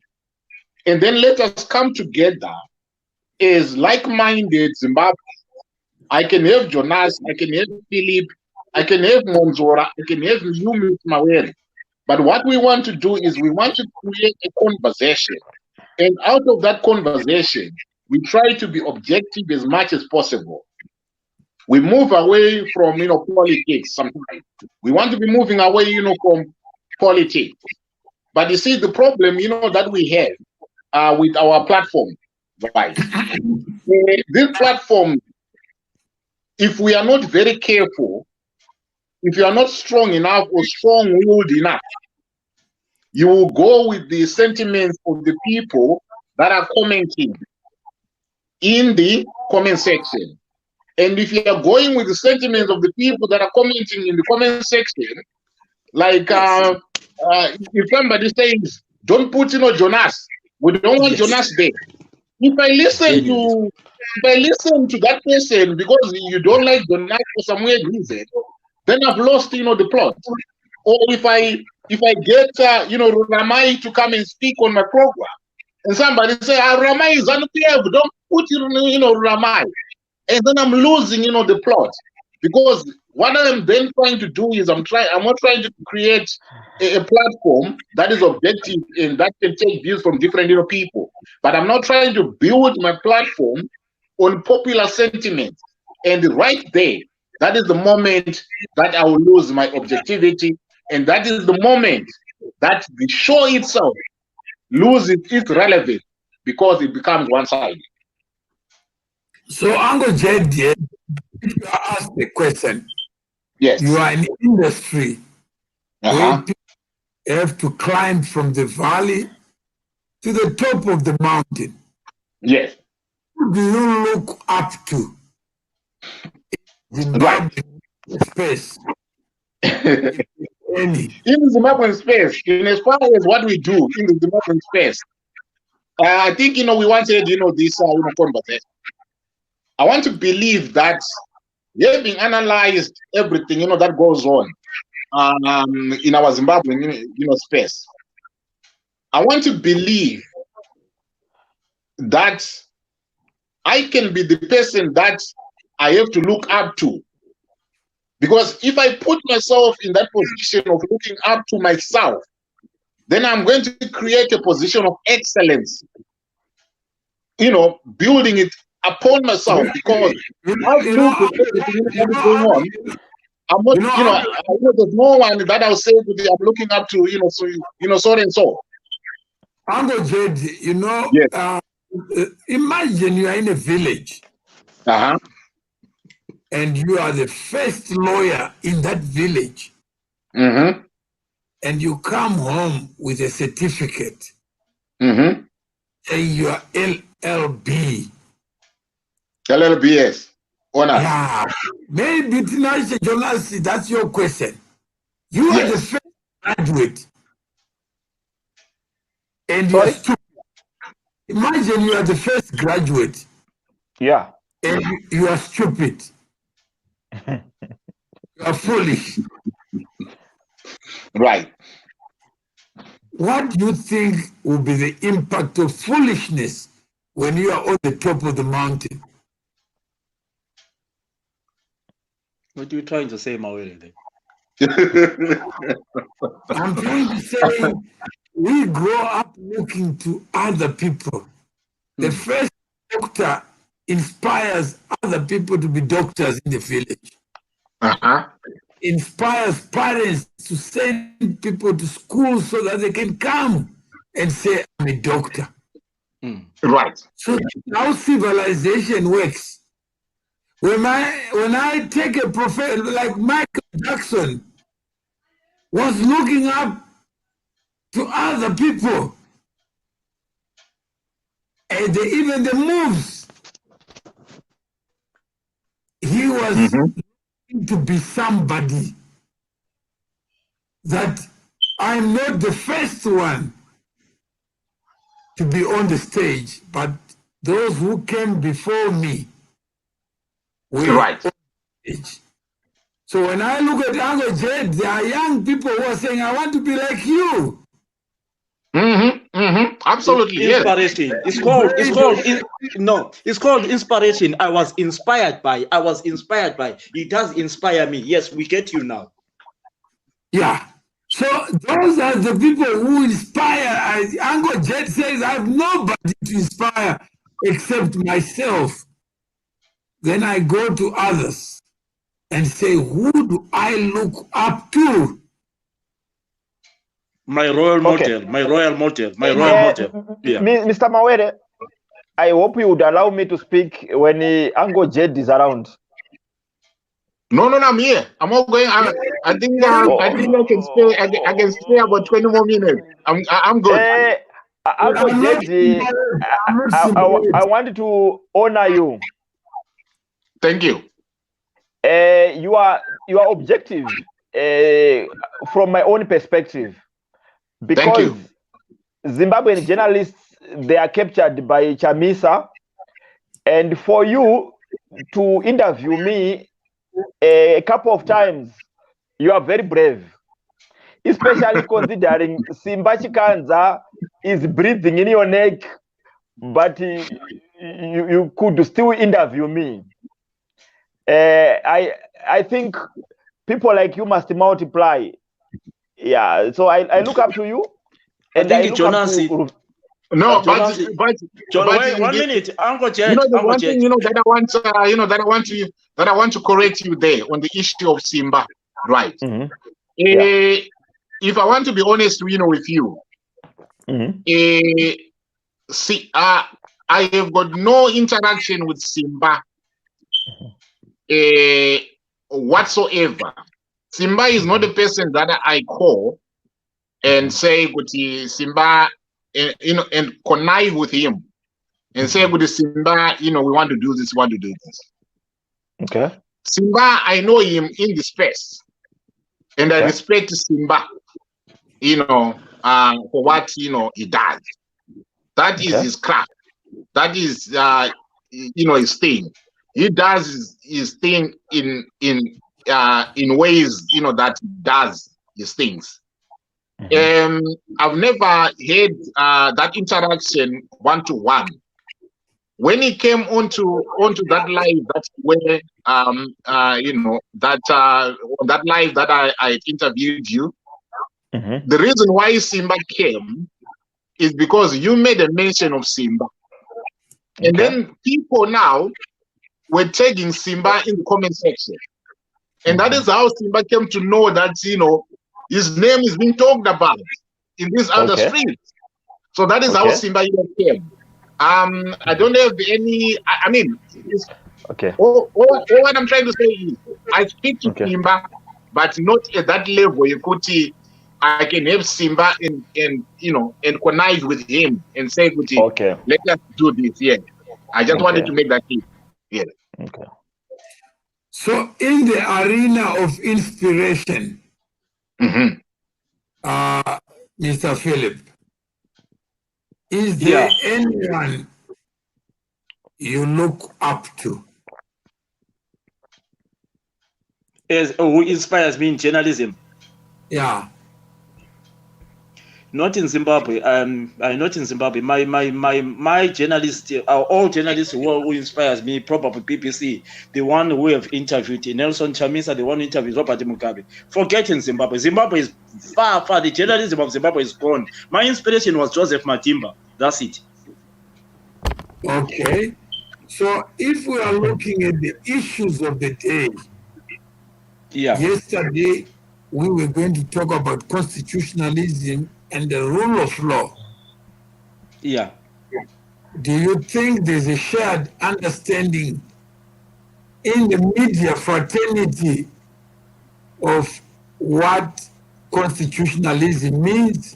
and then let us come together as like-minded Zimbabwe. I can have Jonas, I can have Philip, I can have Monzora, I can have Yumi Mawere. But what we want to do is we want to create a conversation. And out of that conversation, we try to be objective as much as possible. We move away from politics sometimes. We want to be moving away from politics. But you see, the problem that we have with our platform, right? This platform, if we are not very careful, if you are not strong enough or strong-willed enough, you will go with the sentiments of the people that are commenting in the comment section. And if you are going with the sentiments of the people that are commenting in the comment section, like if somebody says, don't put Jonas, we don't want Jonas there. If I listen to that person because you don't like Jonas for some weird reason, then I've lost the plot. Or if I get Ramai to come and speak on my program, and somebody say, Ramai is unfair, don't put Ramai. And then I'm losing, the plot. Because what I am then trying to do is I'm not trying to create a platform that is objective and that can take views from different people. But I'm not trying to build my platform on popular sentiment. And right there, that is the moment that I will lose my objectivity. And that is the moment that the show itself loses its relevance because it becomes one-sided. So, Uncle Jed, if you are asked the question, Yes. you are in industry where people have to climb from the valley to the top of the mountain. Yes. Who do you look up to? Zimbabwe space. Any. In the Zimbabwean space, in as far as what we do in the Zimbabwean space, I think we wanted this conversation. I want to believe that having analyzed everything that goes on in our Zimbabwean space, I want to believe that I can be the person that I have to look up to. Because if I put myself in that position of looking up to myself, then I'm going to create a position of excellence, building it upon myself. Because I've looked at everything that is going on. I'm not, there's no one that I'll say I'm looking up to, so and so. Uncle Jed, Yes. Imagine you are in a village. Uh-huh. And you are the first lawyer in that village. Mm-hmm. And you come home with a certificate. Mm-hmm. Saying you are LLB. LLBS. Honor. Yeah. Maybe Jonas, that's your question. You are the first graduate. And you are stupid. Imagine you are the first graduate. Yeah. And you are stupid. You are foolish. Right. What do you think will be the impact of foolishness when you are on the top of the mountain? What are you trying to say, Mawere? I'm trying to say we grow up looking to other people. The first doctor inspires other people to be doctors in the village. Uh-huh. Inspires parents to send people to school so that they can come and say, I'm a doctor. Right. So how civilization works. When I take a professor like Michael Jackson was looking up to other people, and even the moves, he was to be somebody that I'm not the first one to be on the stage, but those who came before me were right. on the stage. So when I look at Uncle Jed, there are young people who are saying, I want to be like you. Absolutely. Inspiration. Yes. It's called inspiration. I was inspired by. It does inspire me. Yes, we get you now. Yeah. So those are the people who inspire. Uncle Jed says, I have nobody to inspire except myself. Then I go to others and say, who do I look up to? My royal model. Yeah. Mr. Mawere, I hope you would allow me to speak when Uncle Jed is around. No, I'm here. I'm all going. I think I can stay. I can stay about 20 more minutes. I'm good. Uncle Jed, I want to honor you. Thank you. You are objective from my own perspective, because Zimbabwean journalists, they are captured by Chamisa, and for you to interview me a couple of times, you are very brave, especially considering Simba Chikanza is breathing in your neck, but you could still interview me. I think people like you must multiply. Yeah, so I look up to you, and I look up to. No, John, wait 1 minute, Uncle Jet. You know, the Uncle one Jet. thing that I want to correct you there on the issue of Simba, right? Mm-hmm. If I want to be honest, with you, see, I have got no interaction with Simba whatsoever. Simba is not a person that I call and say, Simba, and connive with him and say, Simba, we want to do this, Okay. Simba, I know him in the space, and I respect Simba, for what he does. That is his craft. That is his thing. He does his thing in ways that does his things. I've never had that interaction one-to-one. When he came onto that live, that's where on that live that I interviewed you. The reason why Simba came is because you made a mention of Simba, and then people now were tagging Simba in the comment section, and that is how Simba came to know that his name is being talked about in these other streets. So that is how Simba came. I don't have any. I mean, all what I'm trying to say is, I speak to Simba, but not at that level. You could see, I can have Simba and connive with him and say, let us do this. Yeah, I just wanted to make that clear. Yeah. Okay. So, in the arena of inspiration, Mr. Philip, is there anyone you look up to? Who inspires me in journalism? Yeah. Not in Zimbabwe. Not in Zimbabwe. My journalists, all journalists who inspires me, probably BBC, the one who have interviewed Nelson Chamisa, the one who interviewed Robert Mugabe. Forget in Zimbabwe. Zimbabwe is far. The journalism of Zimbabwe is gone. My inspiration was Joseph Matimba. That's it. Okay. So if we are looking at the issues of the day, yesterday we were going to talk about constitutionalism and the rule of law. Yeah. Do you think there's a shared understanding in the media fraternity of what constitutionalism means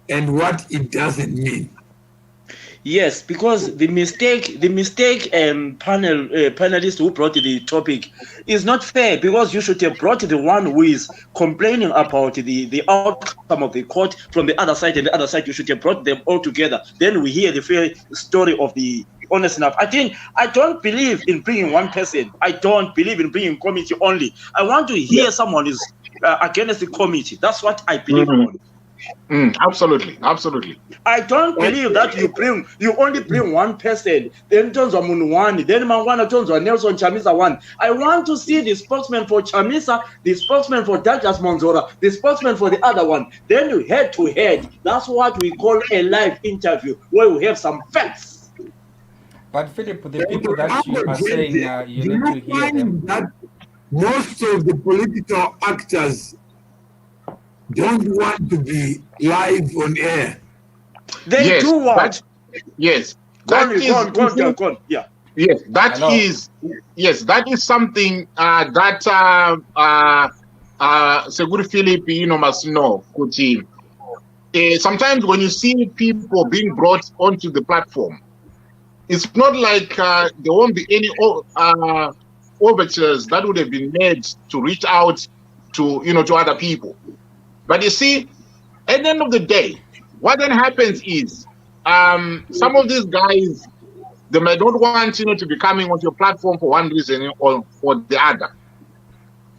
and what it doesn't mean? Yes, because the mistake panelists who brought the topic is not fair, because you should have brought the one who is complaining about the outcome of the court from the other side, and the other side, you should have brought them all together. Then we hear the fair story of the honest enough. I don't believe in bringing one person. I don't believe in bringing committee only. I want to hear someone is against the committee. That's what I believe on. Absolutely. I don't believe that you only bring one person, then turns on one, then Mangwana turns on Nelson Chamisa one. I want to see the spokesman for Chamisa, the spokesman for Douglas Monzora, the spokesman for the other one. Then you head to head. That's what we call a live interview, where we have some facts. But Philip, the people that you are saying you need to hear them. That most of the political actors don't want to be live on air. They do what? Yes. Go on. Yeah. Yes, that is something that Seguru Philip, must know. Sometimes when you see people being brought onto the platform, it's not like there won't be any overtures that would have been made to reach out to to other people. But you see, at the end of the day, what then happens is some of these guys, they might not want to be coming onto your platform for one reason or for the other.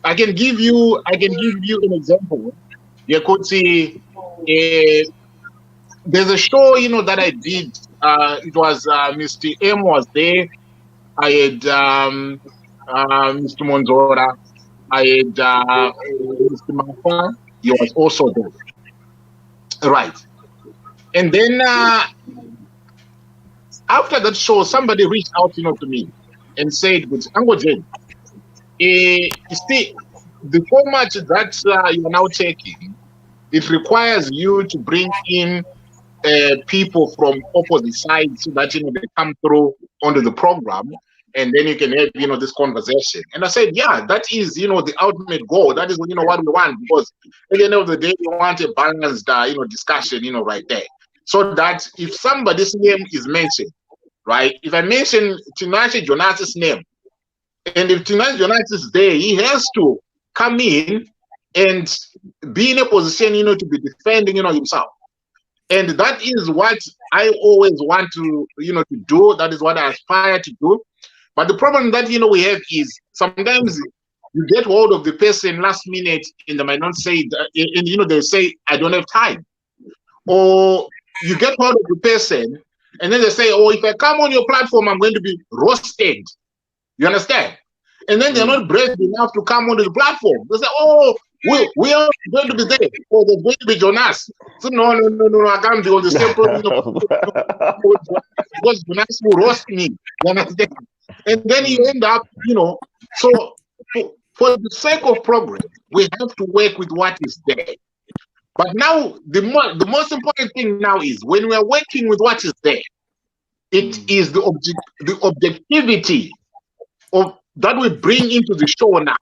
I can give you an example. You could see there's a show that I did. It was Mr. M was there. I had Mr. Monzora. I had Mr. Mafa, he was also there. Right. And then after that show, somebody reached out, to me and said, Uncle Jane, you see, the format that you're now taking, it requires you to bring in people from opposite sides so that, they come through onto the program, and then you can have, this conversation. And I said, yeah, that is, the ultimate goal. That is, what we want, because at the end of the day, we want a balanced, discussion, right there. So that if somebody's name is mentioned, right? If I mention Tinashe Jonas's name, and if Tinashe Jonas is there, he has to come in and be in a position, to be defending, himself. And that is what I always want to, to do. That is what I aspire to do. But the problem that, we have is sometimes you get hold of the person last minute and they might not say, and, they say, I don't have time. Or you get hold of the person and then they say, oh, if I come on your platform, I'm going to be roasted. You understand? And then they're not brave enough to come onto the platform. They say, oh, we are going to be there. Oh, there's going to be Jonas. So no, I can't be on the same program. Because Jonas will roast me. You understand? And then you end up, so for the sake of progress, we have to work with what is there. But now, the most important thing now is when we are working with what is there, it is the objectivity of that we bring into the show now,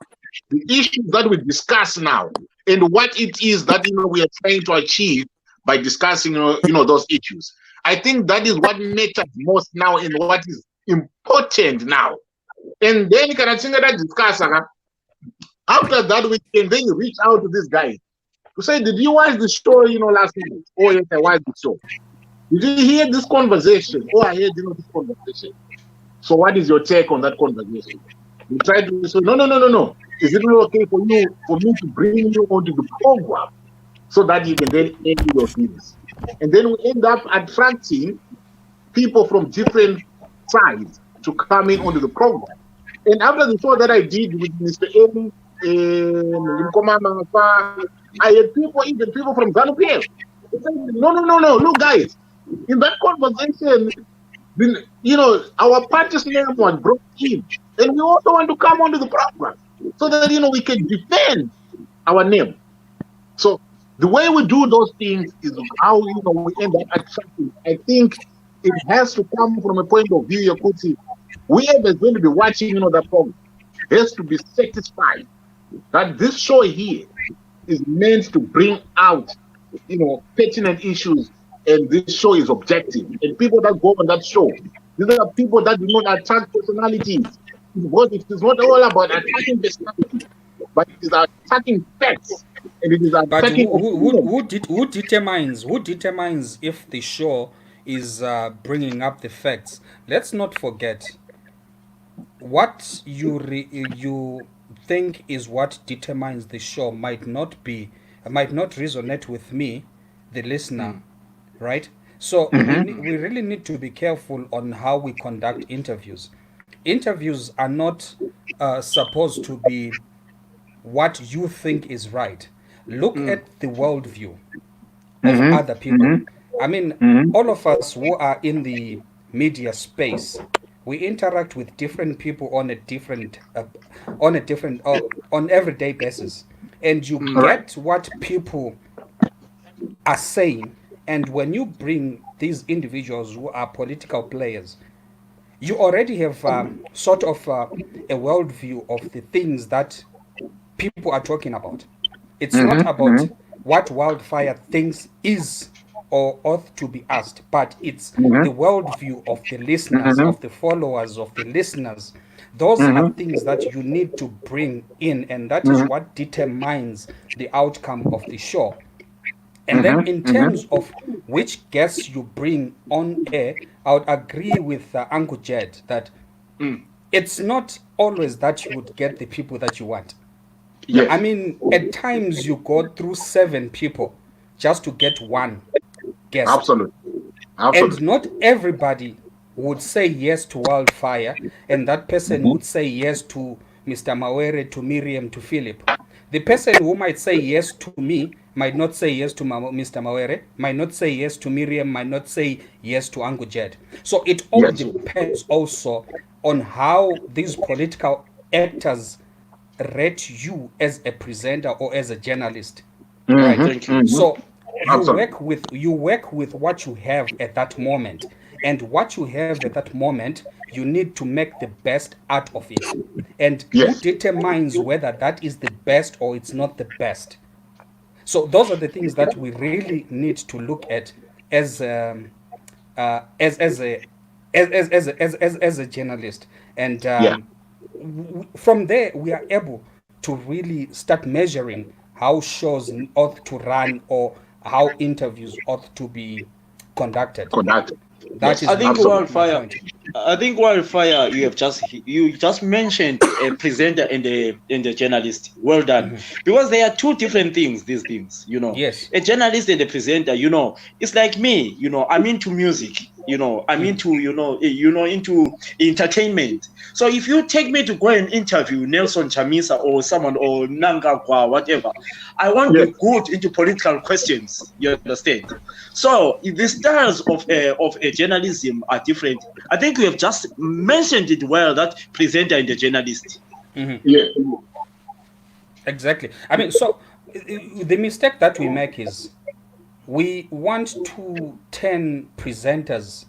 the issues that we discuss now, and what it is that we are trying to achieve by discussing those issues. I think that is what matters most now and what is important now. And then you can think that discuss. After that, we can then reach out to this guy to say, did you watch the show last night? Oh yes, I watched the show. Did you hear this conversation? Oh, I heard this conversation. So what is your take on that conversation? You try to say, no. Is it not okay for me to bring you onto the program so that you can then end your views? And then we end up attracting people from different sides to come in onto the program. And after the show that I did with Mr. M, I had even people from ZANU-PF. No. Look, guys, in that conversation, our party's name was brought in, and we also want to come onto the program so that we can defend our name. So the way we do those things is how we end up attracting. I think it has to come from a point of view, Yakuti. Whoever is going to be watching that program has to be satisfied that this show here is meant to bring out pertinent issues, and this show is objective. And people that go on that show, these are people that do not attack personalities. Because it is not all about attacking personalities, but it is attacking facts. And it is attacking. But who determines if the show is bringing up the facts? Let's not forget what you think is what determines the show might not resonate with me, the listener, right? So we really need to be careful on how we conduct interviews. Interviews are not supposed to be what you think is right. Look at the worldview of other people. I mean, all of us who are in the media space, we interact with different people on everyday basis, and you get what people are saying. And when you bring these individuals who are political players, you already have sort of a worldview of the things that people are talking about. It's not about what Wildfire thinks is or ought to be asked, but it's the worldview of the listeners, of the followers, of the listeners. Those are things that you need to bring in, and that is what determines the outcome of the show. And then in terms of which guests you bring on air, I would agree with Uncle Jed that it's not always that you would get the people that you want. Yes. I mean, at times you go through 7 people just to get one guest. Absolutely. And not everybody would say yes to Wildfire, and that person would say yes to Mr. Mawere, to Miriam, to Philip. The person who might say yes to me might not say yes to Mr. Mawere, might not say yes to Miriam, might not say yes to Angu Jed. So it all Yes. depends also on how these political actors rate you as a presenter or as a journalist. Right. Thank you. So Absolutely. you work with what you have at that moment, and what you have at that moment, you need to make the best out of it. And who Yes. determines whether that is the best or it's not the best? So those are the things that we really need to look at as as a journalist, and Yeah. from there we are able to really start measuring how shows ought to run or how interviews ought to be conducted. Conduct. That Yes. is I think really my Wildfire. point. I think Wildfire. You just mentioned a presenter and a journalist. Well done, because they are two different things. These things, Yes. a journalist and a presenter. It's like me. I'm into music. I'm into into entertainment. So if you take me to go and interview Nelson Chamisa or someone or Nangagwa, whatever, I want to be good into political questions. You understand? So the styles of a journalism are different. I think we have just mentioned it well, that presenter and the journalist. Yeah. Exactly. I mean, so the mistake that we make is we want to turn presenters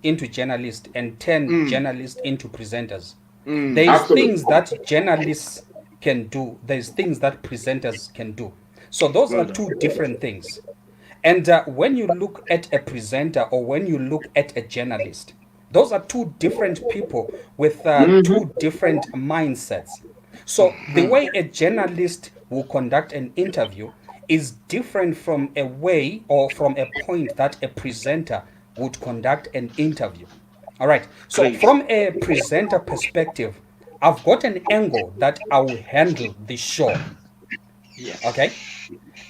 into journalists and turn journalists into presenters. There is Absolutely. things that journalists can do. There's things that presenters can do. So those are two different things. And when you look at a presenter or when you look at a journalist, those are two different people with two different mindsets. So the way a journalist will conduct an interview is different from a way or from a point that a presenter would conduct an interview. All right. So Great. from a presenter perspective, I've got an angle that I will handle the show. Yes. Okay.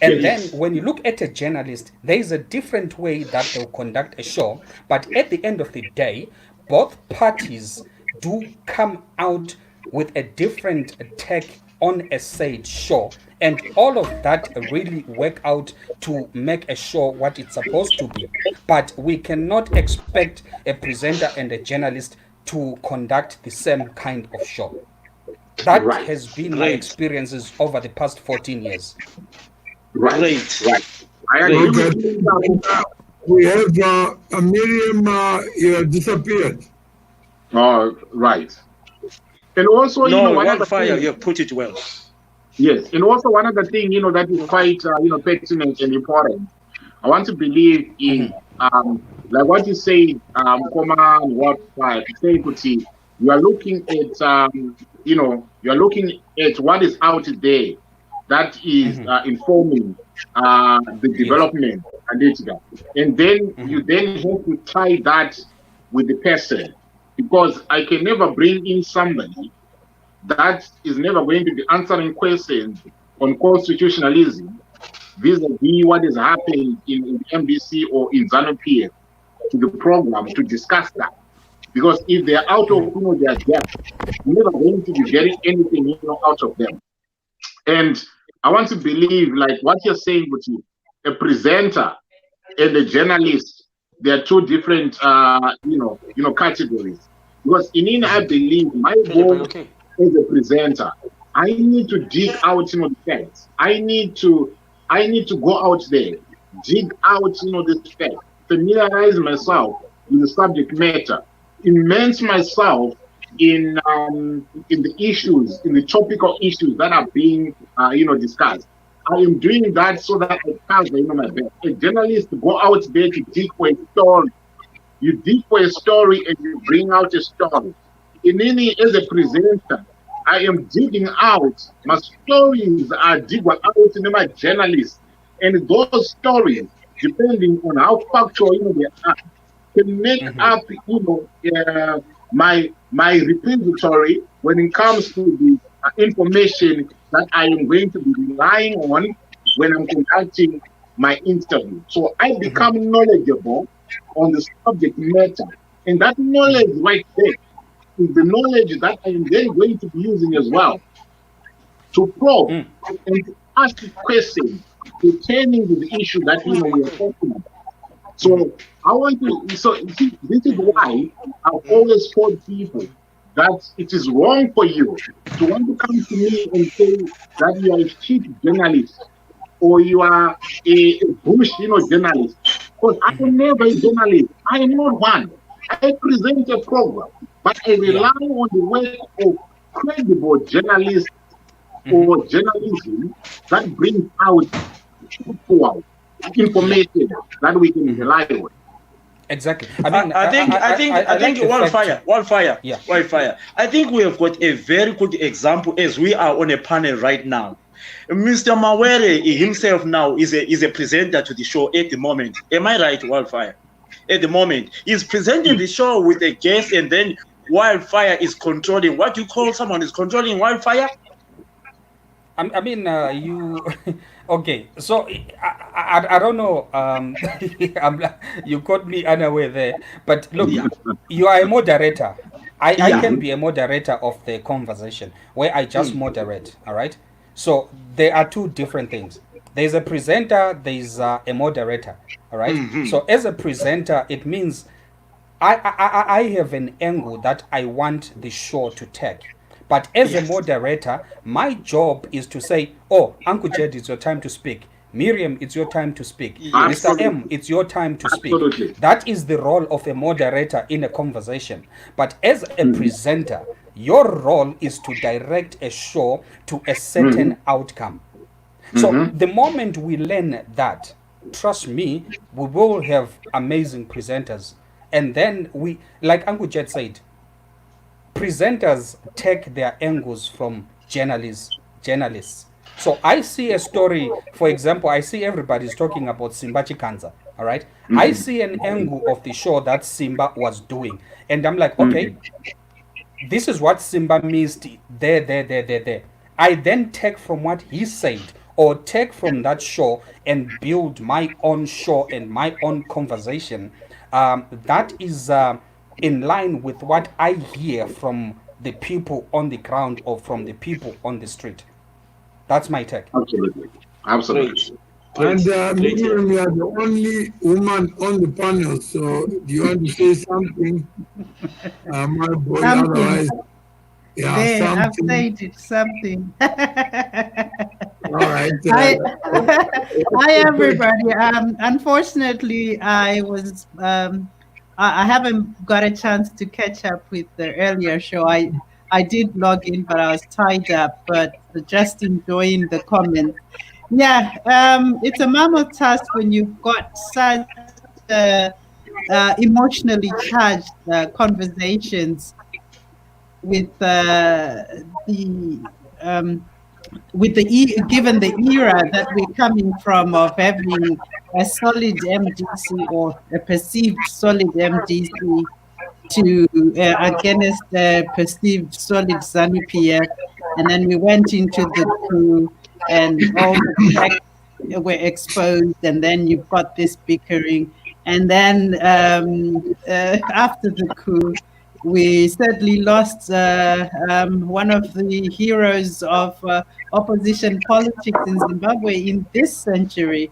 And Yes. then when you look at a journalist, there is a different way that they'll conduct a show. But at the end of the day, both parties do come out with a different take on a said show. And all of that really work out to make a show what it's supposed to be. But we cannot expect a presenter and a journalist to conduct the same kind of show. That Right. has been my Great. experiences over the past 14 years. Right. Great. Right. I agree Okay. with you. We have Miriam, you have disappeared. Right. And also, No, one other Wildfire, thing, you have put it well. yes, and also one other thing, that is quite, pertinent and important. I want to believe in, like what you say, common Wildfire, to say, Kuti, you are looking at, you are looking at what is out there that is informing the development and it, and then you then have to tie that with the person, because I can never bring in somebody that is never going to be answering questions on constitutionalism vis-a-vis what is happening in the MDC or in ZANU-PF to the program to discuss that. Because if they're out of their depth, you're never going to be getting anything out of them. And I want to believe, like what you're saying, with you, a presenter and a journalist, they are two different categories. Because I believe my goal as a presenter, I need to dig out the facts. I need to go out there, dig out the facts, familiarize myself with the subject matter, immerse myself in the issues, in the topical issues that are being discussed. I am doing that so that I cover my best. A journalist go out there to dig for a story. You dig for a story and you bring out a story. As a presenter, I am digging out. My stories are digged out in my journalist, and those stories, depending on how factual they are, can make up my repository when it comes to the information that I am going to be relying on when I'm conducting my interview. So I become knowledgeable on the subject matter, and that knowledge right there is the knowledge that I am then going to be using as well to probe and to ask questions pertaining to the issue that we are talking about. So I want to. So you see, this is why I've always told people that it is wrong for you to want to come to me and say that you are a cheap journalist or you are a bush, journalist. Because I am never a journalist. I am not one. I present a program, but I rely on the work of credible journalists or journalism that brings out forward information that we can rely on. Exactly. I think Wildfire. Yeah. Wildfire. I think we have got a very good example as we are on a panel right now. Mr. Mawere himself now is a presenter to the show at the moment. Am I right, Wildfire? At the moment, he's presenting the show with a guest, and then Wildfire is controlling. What you call someone is controlling Wildfire? You okay? So I don't know. You caught me unaware there. But look, you are a moderator. I can be a moderator of the conversation where I just moderate. All right. So there are two different things. There's a presenter. There's a moderator. All right. So as a presenter, it means I have an angle that I want the show to take. But as a moderator, my job is to say, oh, Uncle Jed, it's your time to speak. Miriam, it's your time to speak. Mr. M, it's your time to speak. That is the role of a moderator in a conversation. But as a presenter, your role is to direct a show to a certain outcome. So the moment we learn that, trust me, we will have amazing presenters. And then we, like Uncle Jed said, presenters take their angles from journalists. So I see a story, for example, I see everybody's talking about Simba Chikanza, all right? I see an angle of the show that Simba was doing. And I'm like, okay, this is what Simba missed there. I then take from what he said or take from that show and build my own show and my own conversation. That is in line with what I hear from the people on the ground or from the people on the street. That's my take. Absolutely. And Miriam, you are the only woman on the panel, so do you want to say something? My boy, otherwise, I've said it, something. All right. Hi, everybody. Unfortunately, I haven't got a chance to catch up with the earlier show. I did log in, but I was tied up. But just enjoying the comments. Yeah, it's a mammoth task when you've got such emotionally charged conversations with given the era that we're coming from of having a solid MDC or a perceived solid MDC to against the perceived solid ZANU-PF, and then we went into the coup and all the facts were exposed, and then you've got this bickering, and then after the coup we sadly lost one of the heroes of opposition politics in Zimbabwe in this century,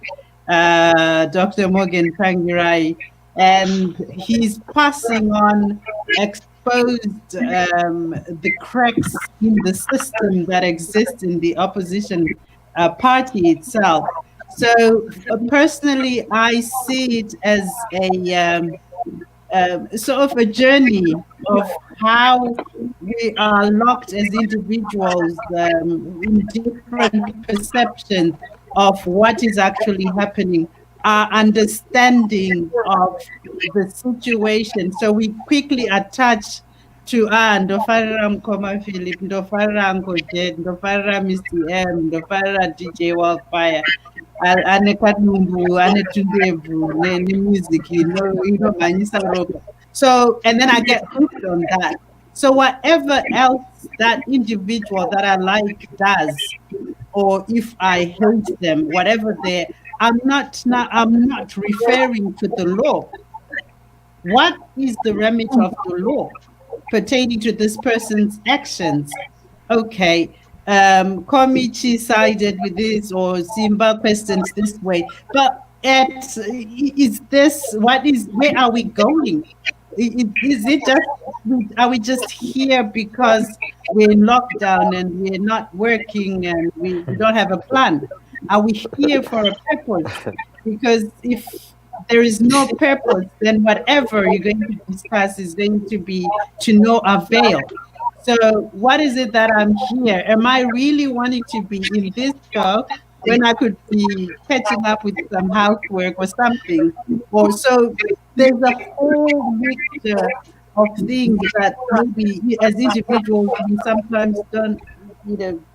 Dr. Morgan Tsvangirai, and he's passing on exposed the cracks in the system that exists in the opposition party itself. So personally, I see it as a sort of a journey of how we are locked as individuals in different perceptions of what is actually happening, our understanding of the situation. So we quickly attach to Ndofarira Mkoma Philip, Ndofarira Uncle Jed, Ndofarira Mr. M, Ndofarira DJ Wildfire, ane Kadumbu, ane Tundevu, ne music, Manyisa Roba. So, and then I get hooked on that. So whatever else that individual that I like does, or if I hate them, whatever I'm not referring to the law. What is the remit of the law? pertaining to this person's actions. Okay, Komichi sided with this, or Simba questions this way, but is this where are we going? Is it just, are we just here because we're in lockdown and we're not working and we don't have a plan? Are we here for a purpose? Because if there is no purpose, then whatever you're going to discuss is going to be to no avail. So what is it that I'm here? Am I really wanting to be in this show when I could be catching up with some housework or something? Or so there's a whole mixture of things that maybe as individuals we sometimes don't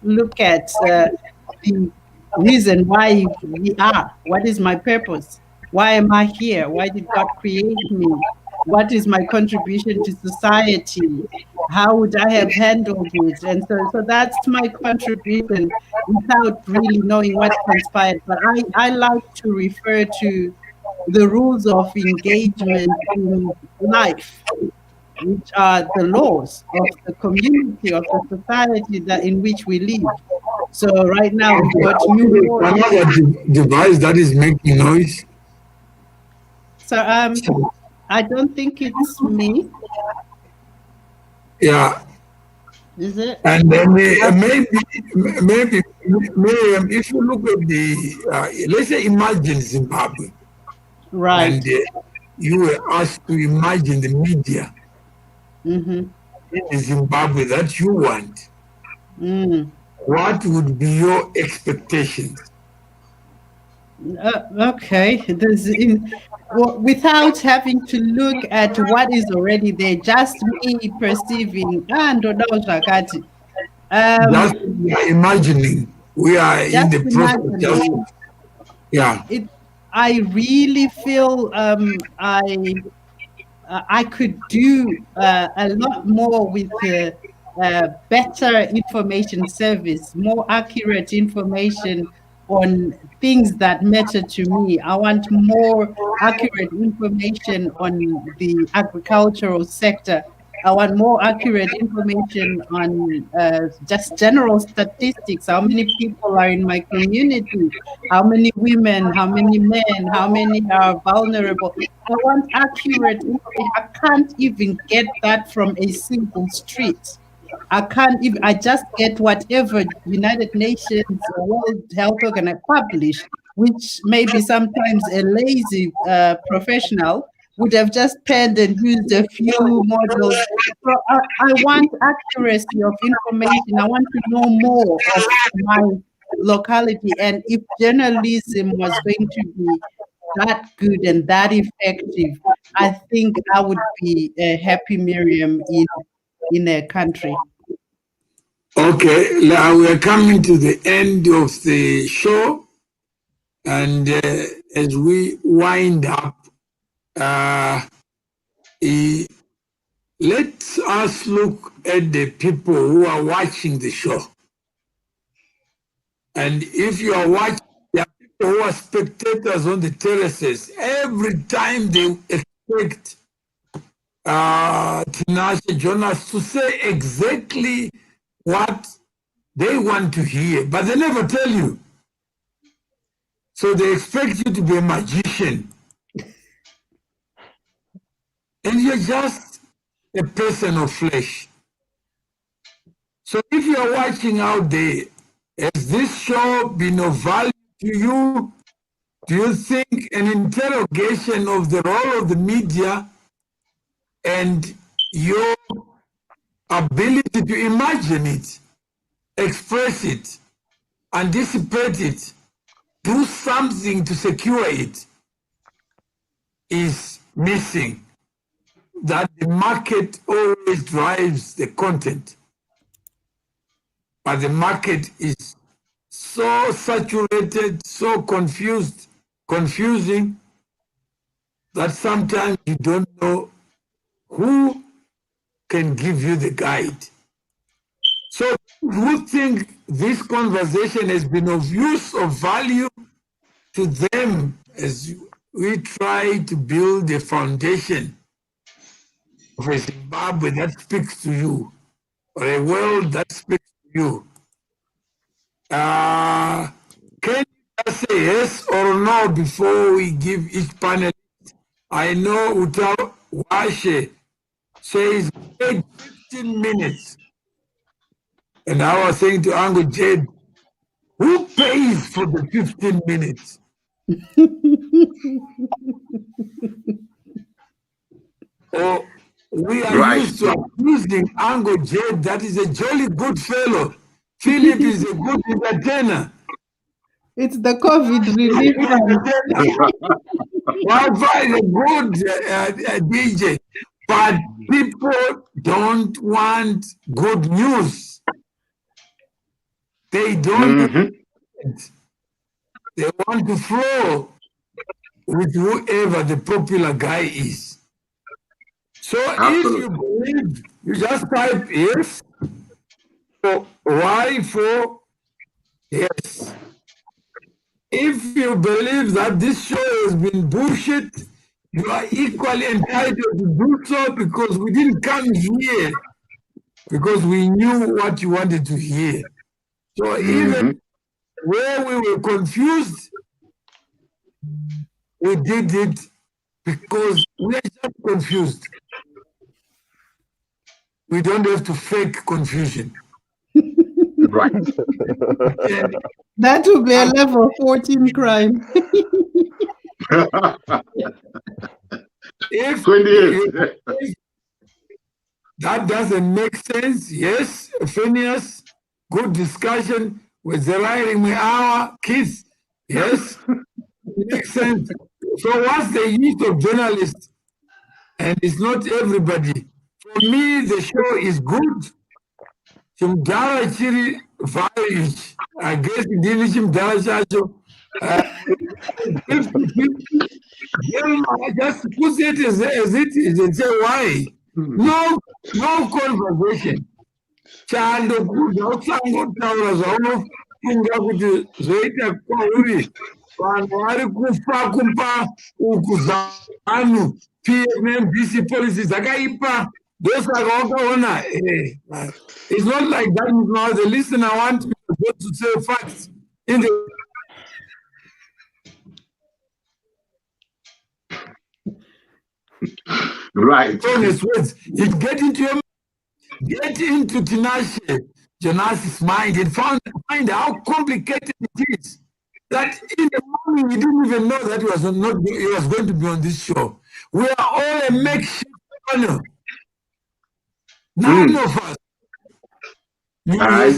look at the reason why we are. What is my purpose? Why am I here? Why did God create me? What is my contribution to society? How would I have handled it? And so that's my contribution without really knowing what transpired. But I like to refer to the rules of engagement in life, which are the laws of the community, of the society in which we live. So right now we've got new laws. Another device that is making noise. So I don't think it's me. Yeah. Is it? And then maybe, Miriam, if you look at the, let's say imagine Zimbabwe. Right. And you were asked to imagine the media Mm-hmm. in Zimbabwe that you want. Mm. What would be your expectations? Okay. Without having to look at what is already there, just me perceiving. Just we are imagining. We are in the process. Yeah. I really feel I could do a lot more with better information service, more accurate information on things that matter to me. I want more accurate information on the agricultural sector. I want more accurate information on just general statistics. How many people are in my community? How many women? How many men? How many are vulnerable? I want accurate information. I can't even get that from a single street. I can't even, I just get whatever United Nations or World Health Organization publish, which maybe sometimes a lazy professional would have just penned and used a few models. So I want accuracy of information. I want to know more of my locality. And if journalism was going to be that good and that effective, I think I would be a happy Miriam in a country. Okay, now we are coming to the end of the show, and as we wind up, let us look at the people who are watching the show. And if you are watching, there are people who are spectators on the terraces. Every time they expect Tinashe Jonas to say exactly what they want to hear, but they never tell you. So they expect you to be a magician. And you're just a person of flesh. So if you're watching out there, has this show been of value to you? Do you think an interrogation of the role of the media and your ability to imagine it, express it, anticipate it, do something to secure it is missing? That the market always drives the content, but the market is so saturated, so confusing, that sometimes you don't know who can give you the guide. So who think this conversation has been of use, of value to them as we try to build a foundation of a Zimbabwe that speaks to you, or a world that speaks to you. Can you just say yes or no before we give each panel? I know Uta Washe says 15 minutes. And I was saying to Uncle Jed, who pays for the 15 minutes? Or we are used to accusing Uncle Jed that is a jolly good fellow. Philip is a good entertainer. It's the COVID relief fund. Wi-Fi is a good DJ, but people don't want good news. They don't. They want to flow with whoever the popular guy is. So if you believe, you just type yes, or Y for yes. If you believe that this show has been bullshit, you are equally entitled to do so, because we didn't come here because we knew what you wanted to hear. So even where we were confused, we did it because we are just confused. We don't have to fake confusion. Right. That would be a level 14 crime. If 28. that doesn't make sense, yes, Phineas, good discussion with the writing me hour, kids, yes, it makes sense. So what's the use of journalists? And it's not everybody. For me, the show is good. Chimdara chiri values. I guess dili chimdara chacho. 50-50. Just put it as it is and say why. No conversation. Chando kuda utsango taura zvaunofunga kuti zvoita kwauri vanhu vari kufa kumpa uku zanu PMBC policy dzakaipa ndosaka wakaona it's not like that now. The listener wants me to say facts in the Right. honest words. You get into Tinashe Jonas's mind and find how complicated it is. That in the morning we didn't even know that he was going to be on this show. We are all a makeshift panel. None of us. I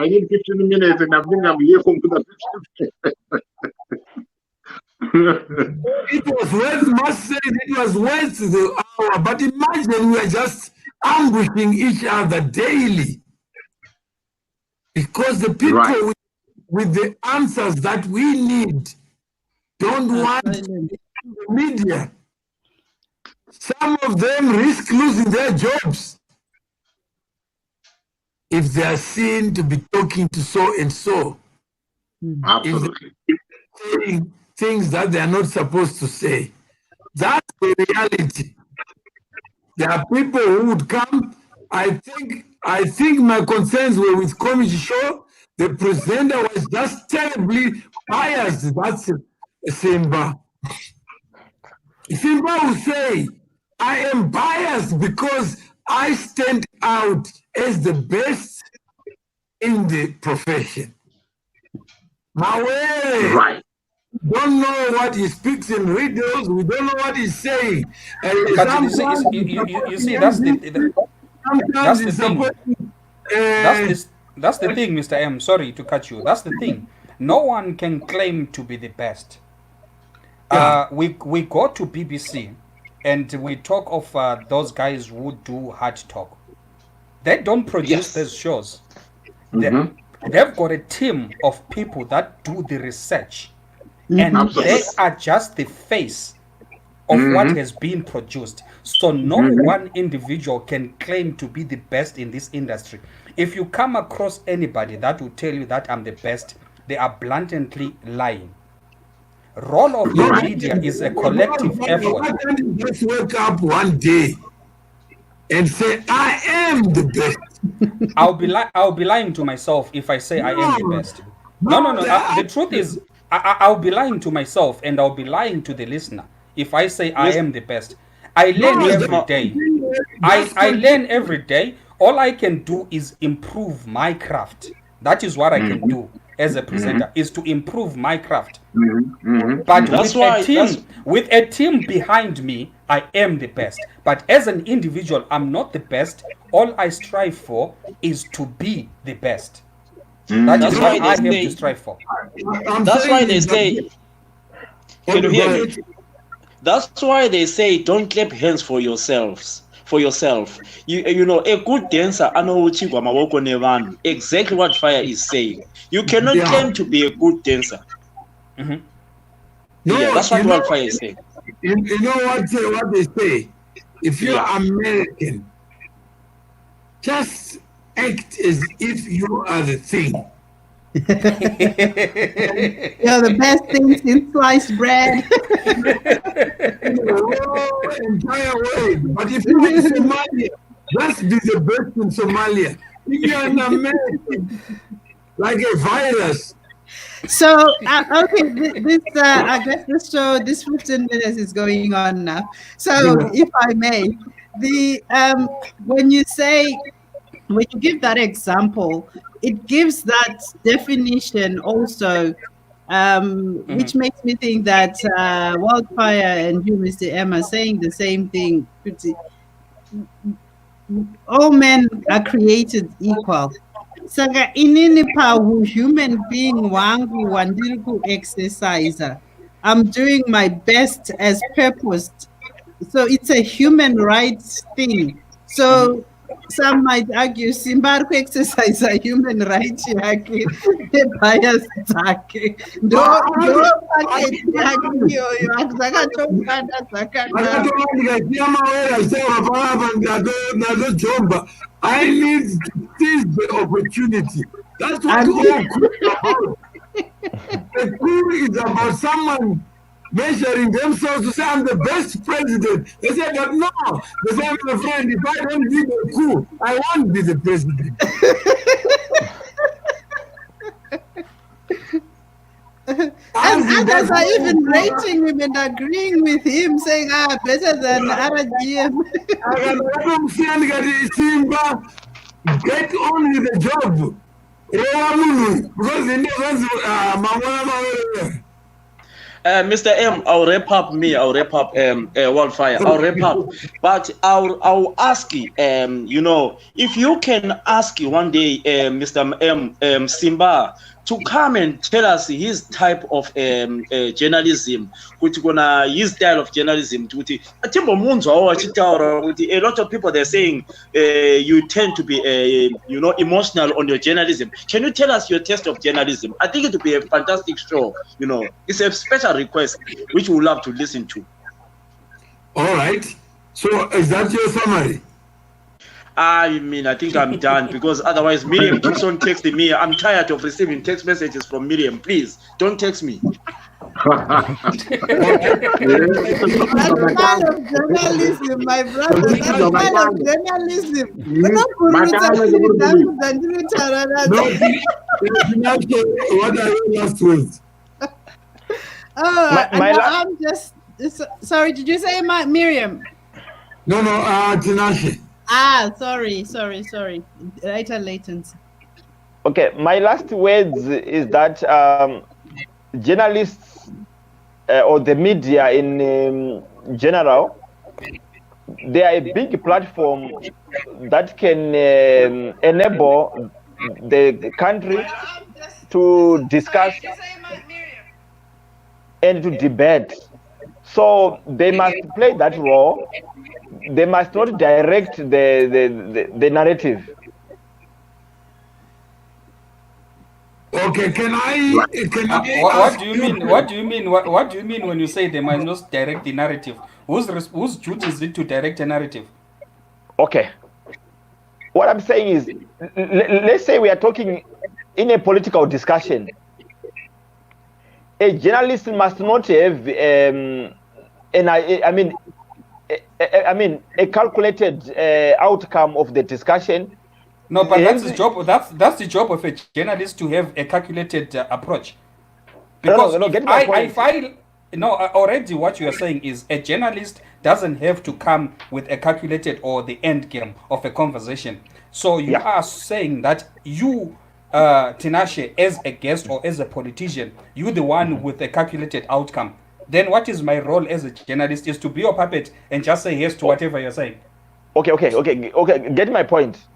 need 15 minutes and I think I'm here for the 15 It was worth, must say, it was worth the hour. But imagine we are just ambushing each other daily. Because the people with the answers that we need don't want the media. Some of them risk losing their jobs if they are seen to be talking to so and so. Absolutely. Saying things that they are not supposed to say. That's the reality. There are people who would come. I think my concerns were with Comedy Show. The presenter was just terribly biased. That's Simba. Simba will say, I am biased because I stand out as the best in the profession. Right. Don't know what he speaks in riddles. We don't know what he's saying. But you see, that's the thing. That's the thing, Mr. M. Sorry to cut you. That's the thing. No one can claim to be the best. We go to BBC and we talk of those guys who do hard talk. They don't produce those shows. They've got a team of people that do the research. And they are just the face of what has been produced. So no one individual can claim to be the best in this industry. If you come across anybody that will tell you that I'm the best, they are blatantly lying. Role of the media is a collective effort. Why can't you just wake up one day and say, I am the best? I'll be lying to myself if I say I am the best. No. The truth is, I'll be lying to myself, and I'll be lying to the listener if I say I am the best. I learn every day. I learn every day. All I can do is improve my craft. That is what I can do as a presenter, is to improve my craft. But with a team behind me, I am the best. But as an individual, I'm not the best. All I strive for is to be the best. That is what I have to strive for. That's why they say, can you hear me? That's why they say, don't clap hands for yourselves. For yourself, you know, a good dancer, exactly what Fire is saying. You cannot claim to be a good dancer. No, that's what Wildfire is saying. You know what they say? If you're American, just act as if you are the thing. You're the best thing since sliced bread. Entire world. But if you're in Somalia, just be the best in Somalia. If you're an American, like a virus. So, okay, this I guess this show, this 15 minutes is going on now. So, if I may, the when you give that example, it gives that definition also, which makes me think that Wildfire and you, Mr. M, are saying the same thing. All men are created equal. Saka inini pa human being wangu wandiriku exerciser. I'm doing my best as purposed. So it's a human rights thing. So some might argue Simba exercise a human right yake bias zake ndo package yake hiyo akazakatokana zakana I need to seize the opportunity. That's what all cool is about. The cool is about someone measuring themselves to say, I'm the best president. They say, but no. They say, my friend, if I don't be the coup, I won't be the president. And others are even rating him and agreeing with him, saying, better than RGM. Get on with the job. Because Mr. M, I'll wrap up Wildfire. I'll wrap up. But I'll ask you, you know, if you can ask one day, Mr. M, Simba, to come and tell us his type of journalism, his style of journalism. A lot of people, they're saying you tend to be you know, emotional on your journalism. Can you tell us your taste of journalism? I think it would be a fantastic show. You know, it's a special request which we would love to listen to. All right. So is that your summary? I mean, I think I'm done, because otherwise Miriam keeps on texting me. I'm tired of receiving text messages from Miriam. Please don't text me. That's part of journalism, my brother. That's part of journalism. What are your last words? I'm just sorry. Did you say Miriam? No, Tinashe. Sorry. Writer latency. Okay, my last words is that journalists or the media in general, they are a big platform that can enable the country to discuss and to debate. So they must play that role. They must not direct the narrative. Okay, what do you mean? What do you mean? What do you mean when you say they must not direct the narrative? Whose duty is it to direct a narrative? Okay. What I'm saying is, let's say we are talking in a political discussion. a journalist must not have a calculated outcome of the discussion. No, but that's Hence- the job. That's the job of a journalist to have a calculated approach. No, Because no, if get my point. already what you are saying is a journalist doesn't have to come with a calculated or the end game of a conversation. So you Yeah. are saying that you, Tinashe, as a guest or as a politician, you the one with a calculated outcome. Then what is my role as a journalist is to be your puppet and just say yes to whatever you're saying. Okay. Get my point.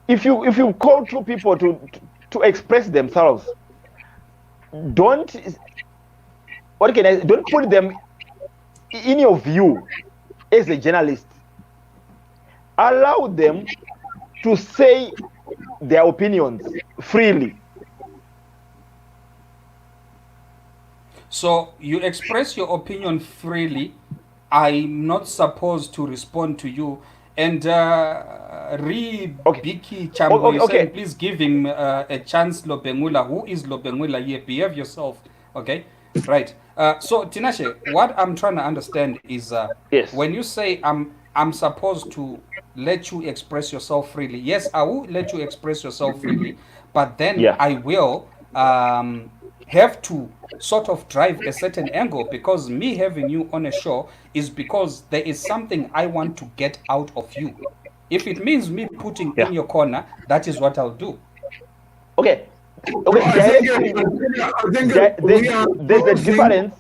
If you call two people to express themselves, don't put them in your view as a journalist. Allow them to say their opinions freely. So you express your opinion freely. I'm not supposed to respond to you. And Biki Chambo is saying, please give him a chance, Lobengula. Who is Lobengula here? Behave yourself. Okay? Right. So, Tinashe, what I'm trying to understand is Yes. when you say I'm supposed to let you express yourself freely. Yes, I will let you express yourself freely, but then Yeah. I will have to sort of drive a certain angle, because me having you on a show is because there is something I want to get out of you. If it means me putting in your corner, that is what I'll do. Okay. I think There's a difference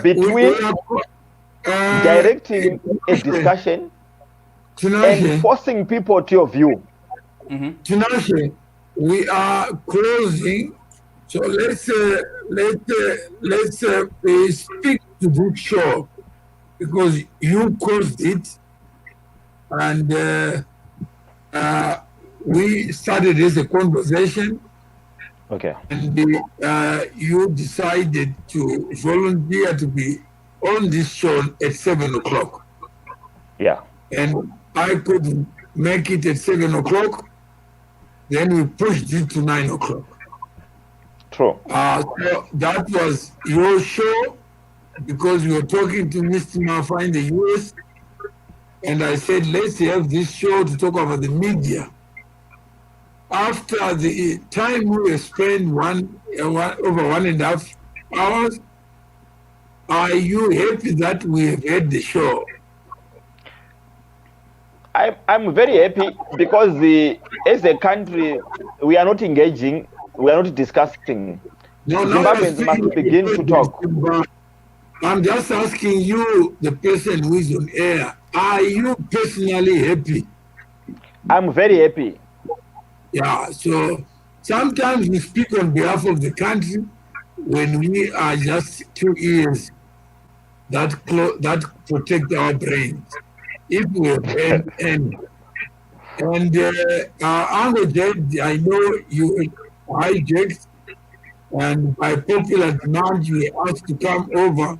between directing a discussion and forcing people to your view. Tinashe, we are closing, so let's speak to this show, because you caused it, and we started as a conversation. Okay. And you decided to volunteer to be on this show at 7 o'clock. Yeah. And I couldn't make it at 7 o'clock. Then we pushed it to 9 o'clock. True. So that was your show, because you were talking to Mr. Mafa in the US. And I said, let's have this show to talk about the media. After the time we spent over 1.5 hours, are you happy that we have had the show? I'm very happy, because as a country, we are not engaging, we are not discussing. Zimbabweans must begin to talk. I'm just asking you, the person who is on air, are you personally happy? I'm very happy. Yeah, so sometimes we speak on behalf of the country when we are just 2 ears that protect our brains. If we have any. And Uncle Jed, I know you hijacked, and by popular demand, you were asked to come over.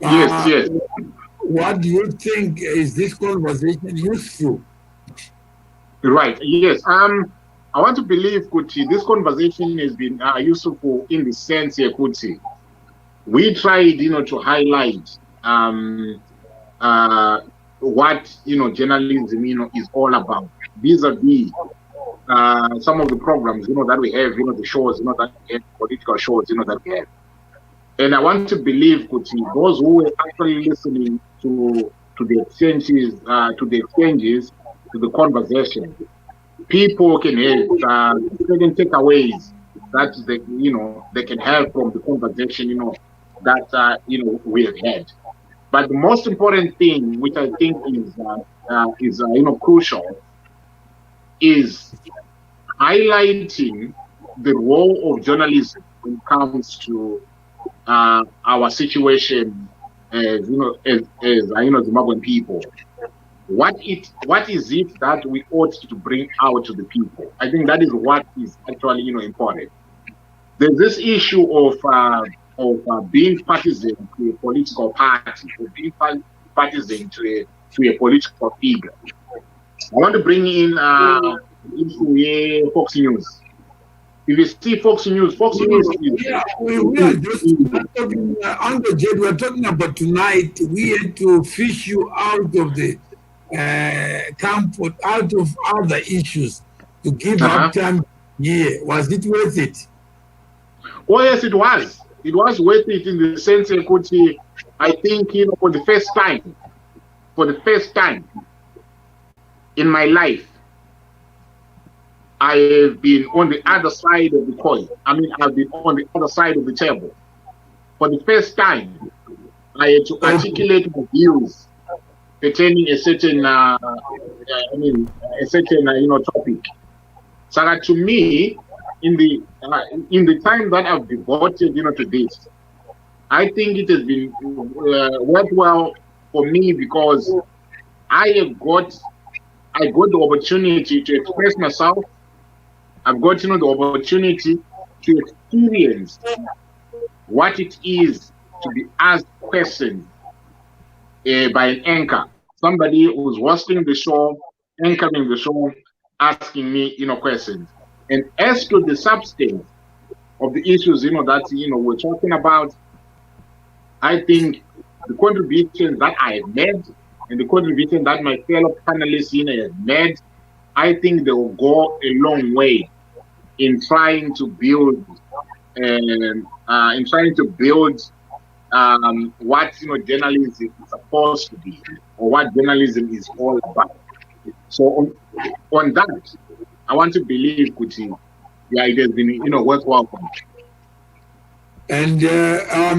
Yes. What do you think? Is this conversation useful? Right. Yes. I want to believe, Kuti, this conversation has been useful in the sense here, Kuti. We tried, to highlight what journalism, is all about. Vis-a-vis some of the programs, that we have, the shows, that we have, political shows, that we have. And I want to believe, Kuti, those who were actually listening to the exchanges, to the conversation, people can have certain takeaways that they can have from the conversation, that we have had. But the most important thing, which I think is crucial, is highlighting the role of journalism when it comes to our situation as Zimbabwean people. What is it that we ought to bring out to the people? I think that is what is actually important. There's this issue of being partisan to a political party, or being partisan to a political figure. I want to bring in issue Fox News. If you see Fox News is We are just talking on the jet. We're talking about tonight. We had to fish you out of the comfort, out of other issues to give up time. Yeah, was it worth it? Oh yes, it was. It was worth it in the sense that I think for the first time in my life, I have been on the other side of the coin. I mean, I've been on the other side of the table. For the first time, I had to articulate my views pertaining a certain, topic. So that to me, in the time that I've devoted, to this, I think it has been worthwhile for me because I got the opportunity to express myself. I've got the opportunity to experience what it is to be asked questions by an anchor, somebody who's hosting the show, anchoring the show, asking me, questions. And as to the substance of the issues, that we're talking about, I think the contributions that I have made and the contribution that my fellow panelists have made, I think they will go a long way in trying to build what journalism is supposed to be, or what journalism is all about. So on that, I want to believe, Kuti, it has been worthwhile for me. And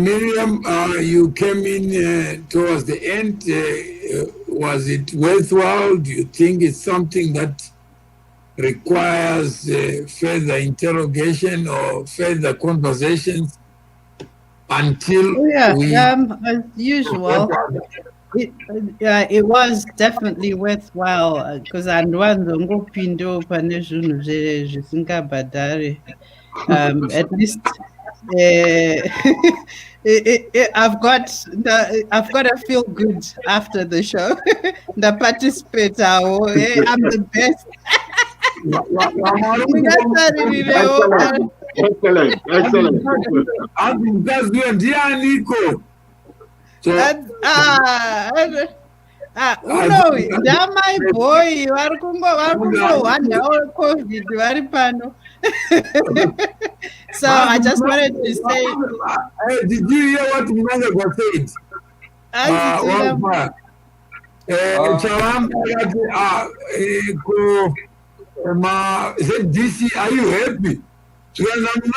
Miriam, you came in towards the end. Was it worthwhile? Do you think it's something that requires further interrogation or further conversations until as usual, it was definitely worthwhile because at least I've got to feel good after the show. The participator, I'm the best. Excellent. My boy, COVID. So I just wanted to say. Did you hear what Mnangagwa said? Said DC, are you happy? There's nothing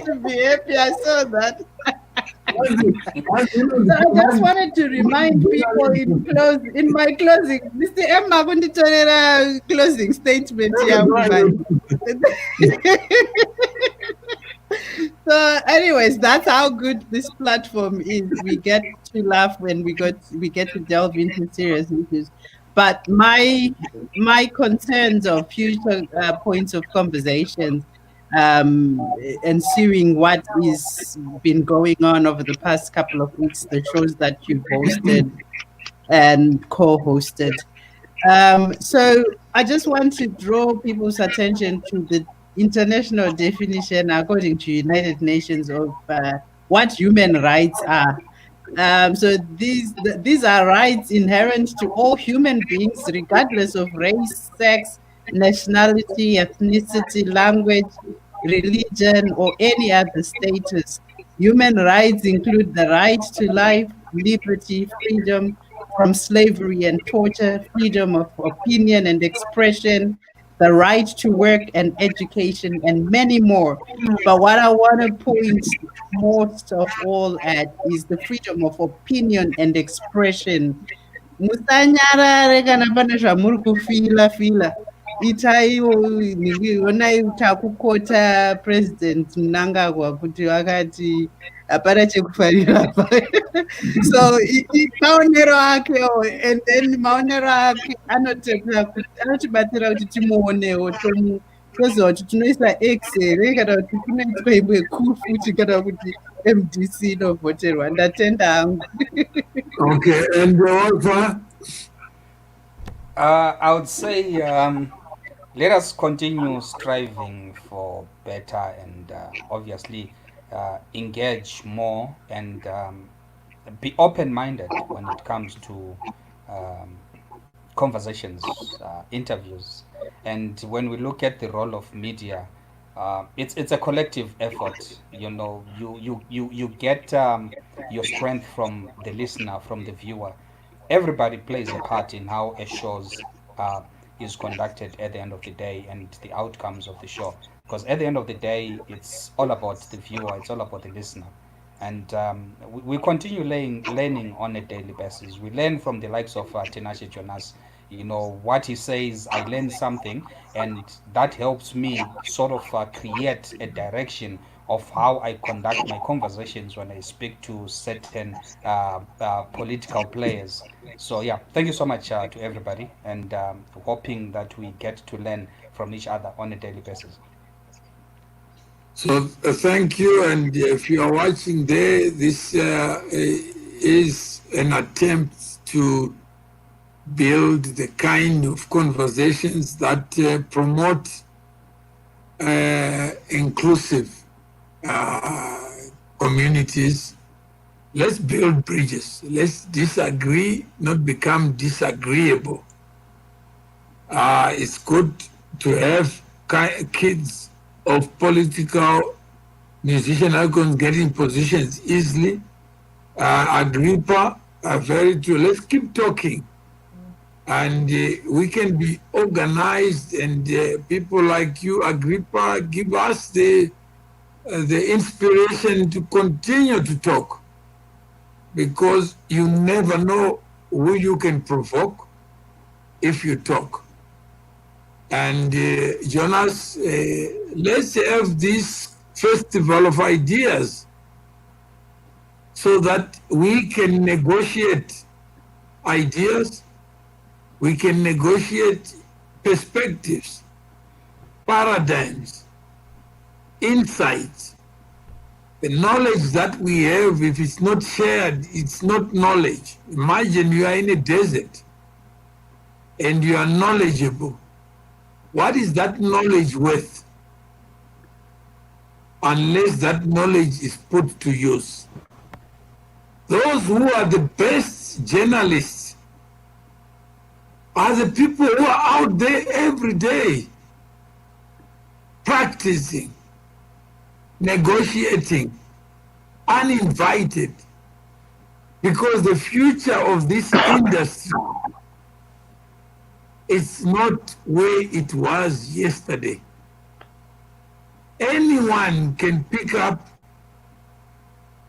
to be happy. I saw that. So I just wanted to remind people in my closing, Mr. Emma, going to turn a closing statement here. So, anyways, that's how good this platform is. We get to laugh when we get to delve into serious issues. But my concerns of future points of conversations, ensuing what is been going on over the past couple of weeks, the shows that you've hosted and co-hosted. So I just want to draw people's attention to the international definition, according to United Nations, of what human rights are. So these are rights inherent to all human beings, regardless of race, sex, nationality, ethnicity, language, religion, or any other status. Human rights include the right to life, liberty, freedom from slavery and torture, freedom of opinion and expression, the right to work and education, and many more. But what I want to point most of all at is the freedom of opinion and expression. Musanyarare kana pane zvamuri kufila itaiona takukota President Mnangagwa kuti vakati hapana chekufarira. So maonero ake, and then maonero ake anotibatsira kuti timuonewo toziva kuti tinoisa X here kana kuti kunoitwa imwe coup futi kana kuti MDC inovhoterwa. Ndatenda hangu. Okay, and Walter? I would say let us continue striving for better and obviously engage more and be open minded when it comes to um, conversations, interviews. And when we look at the role of media, it's a collective effort. You know, you get your strength from the listener, from the viewer. Everybody plays a part in how a show's uh, is conducted at the end of the day and the outcomes of the show. Because at the end of the day, it's all about the viewer, it's all about the listener. And we continue learning on a daily basis. We learn from the likes of Tinashe Jonas. You know, what he says, I learn something, and that helps me sort of create a direction of how I conduct my conversations when I speak to certain political players. So, yeah, thank you so much to everybody, and hoping that we get to learn from each other on a daily basis. So thank you. And if you are watching there, this is an attempt to build the kind of conversations that promote inclusive communities. Let's build bridges. Let's disagree, not become disagreeable. It's good to have kids of political musician icons getting positions easily. Agrippa, very true. Let's keep talking. And we can be organized, and people like you, Agrippa, give us the inspiration to continue to talk, because you never know who you can provoke if you talk. And Jonas, let's have this festival of ideas so that we can negotiate ideas, we can negotiate perspectives, paradigms, insights. The knowledge that we have, if it's not shared, it's not knowledge. Imagine you are in a desert and you are knowledgeable. What is that knowledge worth unless that knowledge is put to use? Those who are the best journalists are the people who are out there every day practicing, negotiating, uninvited, because the future of this industry is not where it was yesterday. Anyone can pick up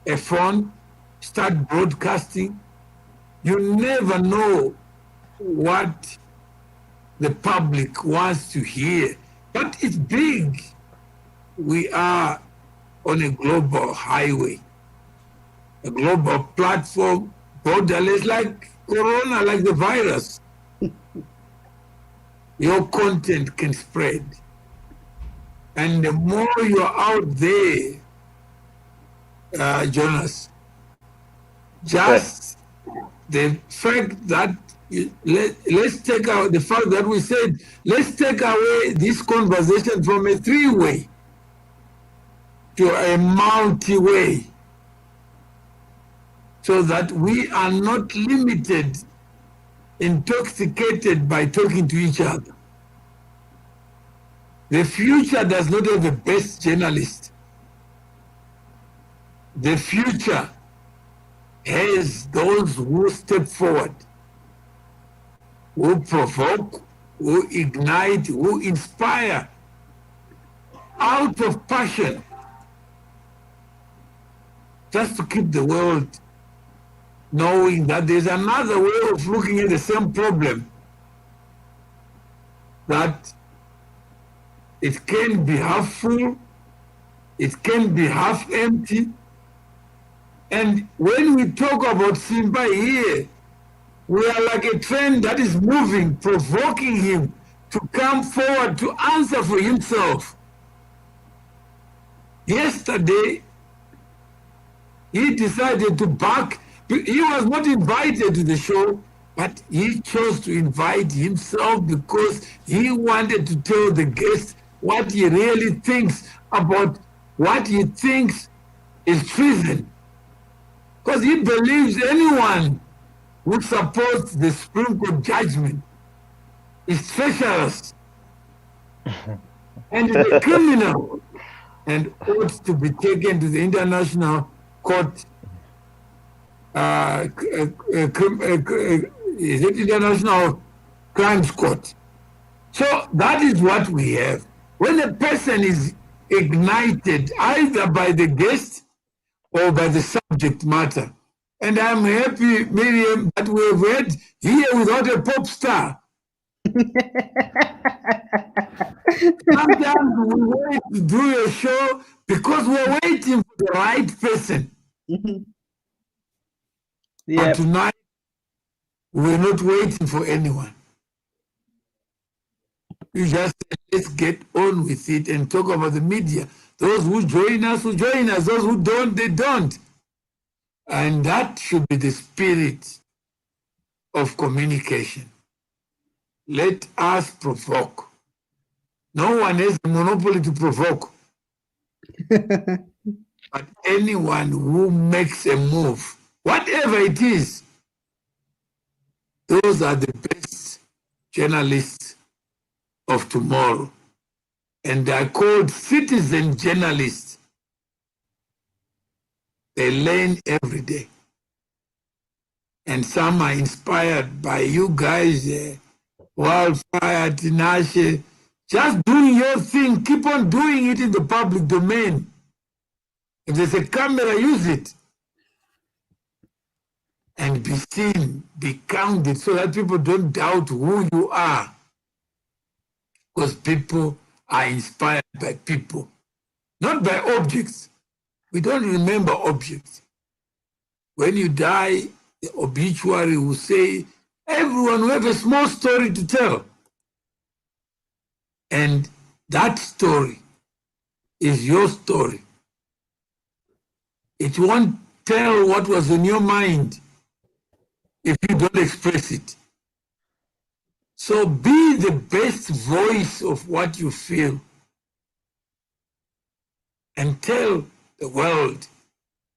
a phone, start broadcasting. You never know what the public wants to hear, but it's big. We are on a global highway, a global platform, borderless, like Corona, like the virus. Your content can spread. And the more you're out there, Jonas, just the fact that let's take out the fact that we said, let's take away this conversation from a three-way to a multi-way, so that we are not limited, intoxicated by talking to each other. The future does not have a best journalist. The future has those who step forward, who provoke, who ignite, who inspire out of passion, just to keep the world knowing that there's another way of looking at the same problem, that it can be half full, it can be half empty. And when we talk about Simba here, we are like a train that is moving, provoking him to come forward to answer for himself. Yesterday, he decided to back. He was not invited to the show. But he chose to invite himself because he wanted to tell the guest what he really thinks about what he thinks is treason. Because he believes anyone who supports the Supreme Court judgment is treacherous and is a criminal and ought to be taken to the International Court. Is it International Crimes Court? So that is what we have. When a person is ignited either by the guest or by the subject matter, and I'm happy, Miriam, that we have had here without a pop star. Sometimes we wait to do a show because we're waiting for the right person. But tonight, we're not waiting for anyone. You just say, let's get on with it and talk about the media. Those who join us, will join us. Those who don't, they don't. And that should be the spirit of communication. Let us provoke. No one has a monopoly to provoke. But anyone who makes a move, whatever it is, those are the best journalists of tomorrow. And they are called citizen journalists. They learn every day. And some are inspired by you guys, Wildfire, Tinashe. Just doing your thing. Keep on doing it in the public domain. If there's a camera, use it. And be seen, be counted, so that people don't doubt who you are. Because people are inspired by people, not by objects. We don't remember objects. When you die, the obituary will say, everyone will have a small story to tell. And that story is your story. It won't tell what was in your mind if you don't express it. So be the best voice of what you feel and tell the world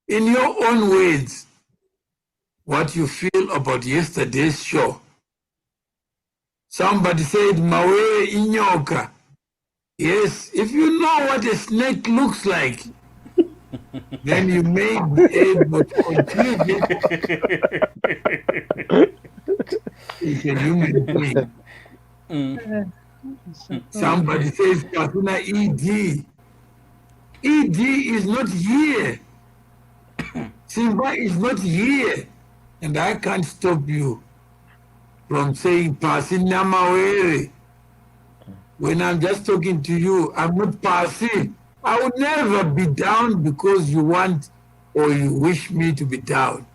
in your own words what you feel about yesterday's show. Somebody said, Mawe inyoka. Yes, if you know what a snake looks like, then you may be able to contribute. It's a human being. Somebody says, Kasuna ED. ED is not here. Simba is not here. And I can't stop you from saying passing Namawere. When I'm just talking to you, I'm not passing. I would never be down because you want or you wish me to be down.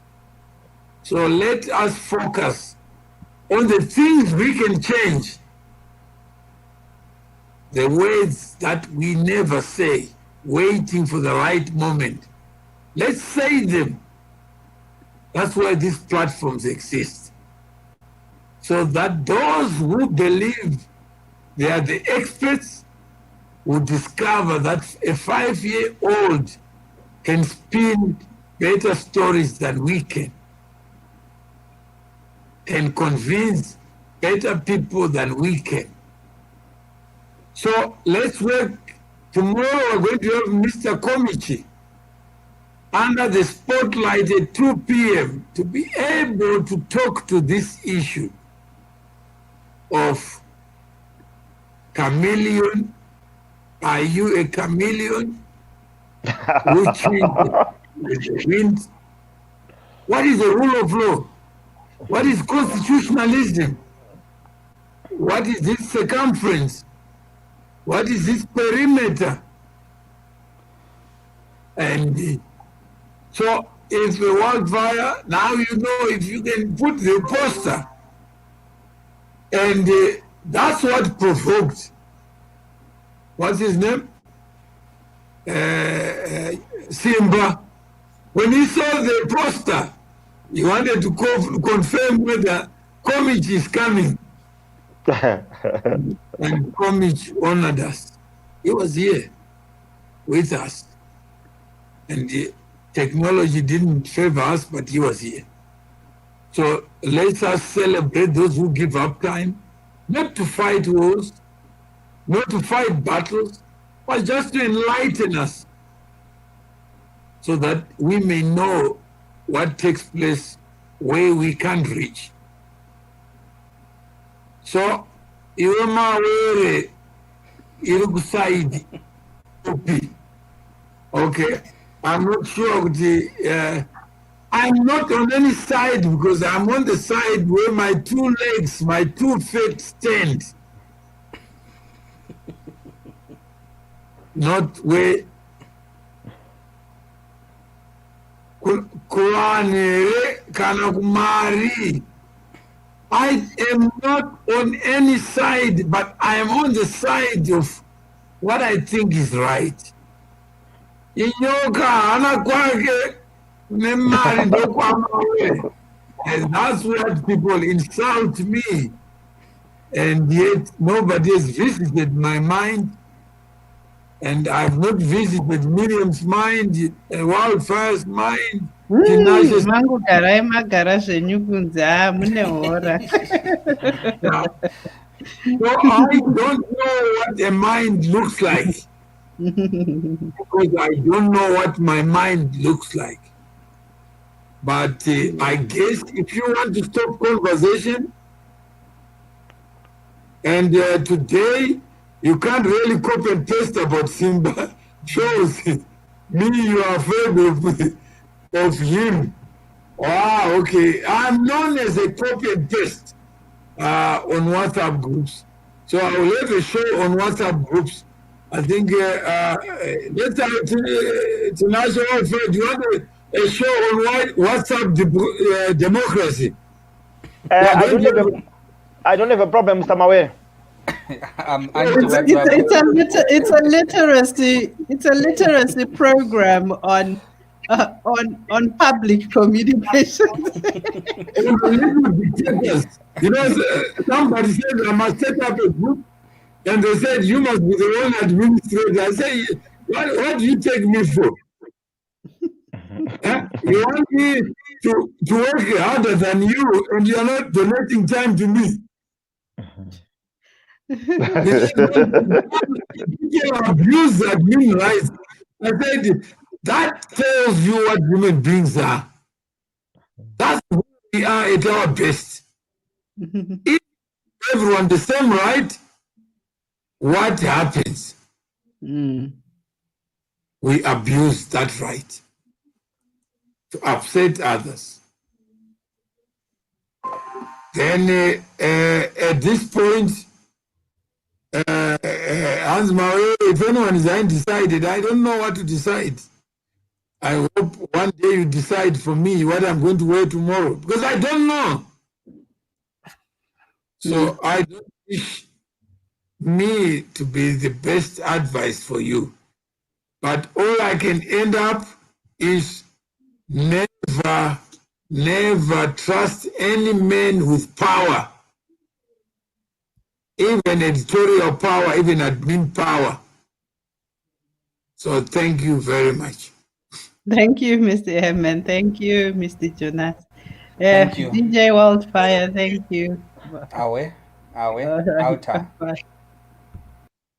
So let us focus on the things we can change. The words that we never say, waiting for the right moment. Let's say them. That's why these platforms exist. So that those who believe they are the experts will discover that a 5-year-old can spin better stories than we can and convince better people than we can. So let's work. Tomorrow we're going to have Mr. Komichi under the spotlight at 2 p.m. to be able to talk to this issue of chameleon. Are you a chameleon? Which is wind? What is the rule of law? What is constitutionalism? What is this circumference? What is this perimeter? And so if the wildfire, now you know if you can put the poster. And that's what provoked, what's his name? Simba. When he saw the poster, he wanted to confirm whether Comich is coming. And Comich honored us. He was here with us. And the technology didn't favor us, but he was here. So let us celebrate those who give up time, not to fight wars, not to fight battles, but just to enlighten us so that we may know what takes place where we can't reach. So, iwe mawere iri kusaidi upi. Okay, I'm not sure. I'm not on any side because I'm on the side where my 2 legs, my 2 feet stand. Not where kulanere kana kumari. I am not on any side, but I am on the side of what I think is right. Inyoka ana kwake nemari ndokwamawe. And that's what people insult me. And yet nobody has visited my mind. And I've not visited Miriam's mind, Wildfire's mind. Tinashe's Mangu garai magara zvenyu kunze mune hora. So I don't know what a mind looks like. Because I don't know what my mind looks like. But I guess if you want to stop conversation, and today you can't really copy and paste about Simba, shows me you are afraid of him. Wow, okay. I'm known as a copy and paste on WhatsApp groups. So I will have a show on WhatsApp groups. I think let's have tonight. Do you want a show on WhatsApp democracy? I don't have a problem, Mr. Mawe. It's a literacy program on public communication. You know, somebody said I must set up a group, and they said you must be the one administrator. I say, what do you take me for? You want me to work harder than you, and you're not donating time to me. You abuse admin rights. I said, that tells you what human beings are. That's who we are at our best. If everyone the same right, what happens? We abuse that right to upset others. Then at this point, Hans Mawe, if anyone is undecided, I don't know what to decide. I hope one day you decide for me what I'm going to wear tomorrow, because I don't know. So I don't wish me to be the best advice for you. But all I can end up is never trust any man with power, even editorial power, even admin power. So thank you very much. Thank you, Mr. Herman. Thank you, Mr. Jonas. Thank you. DJ Wildfire, thank you. Awe, outa.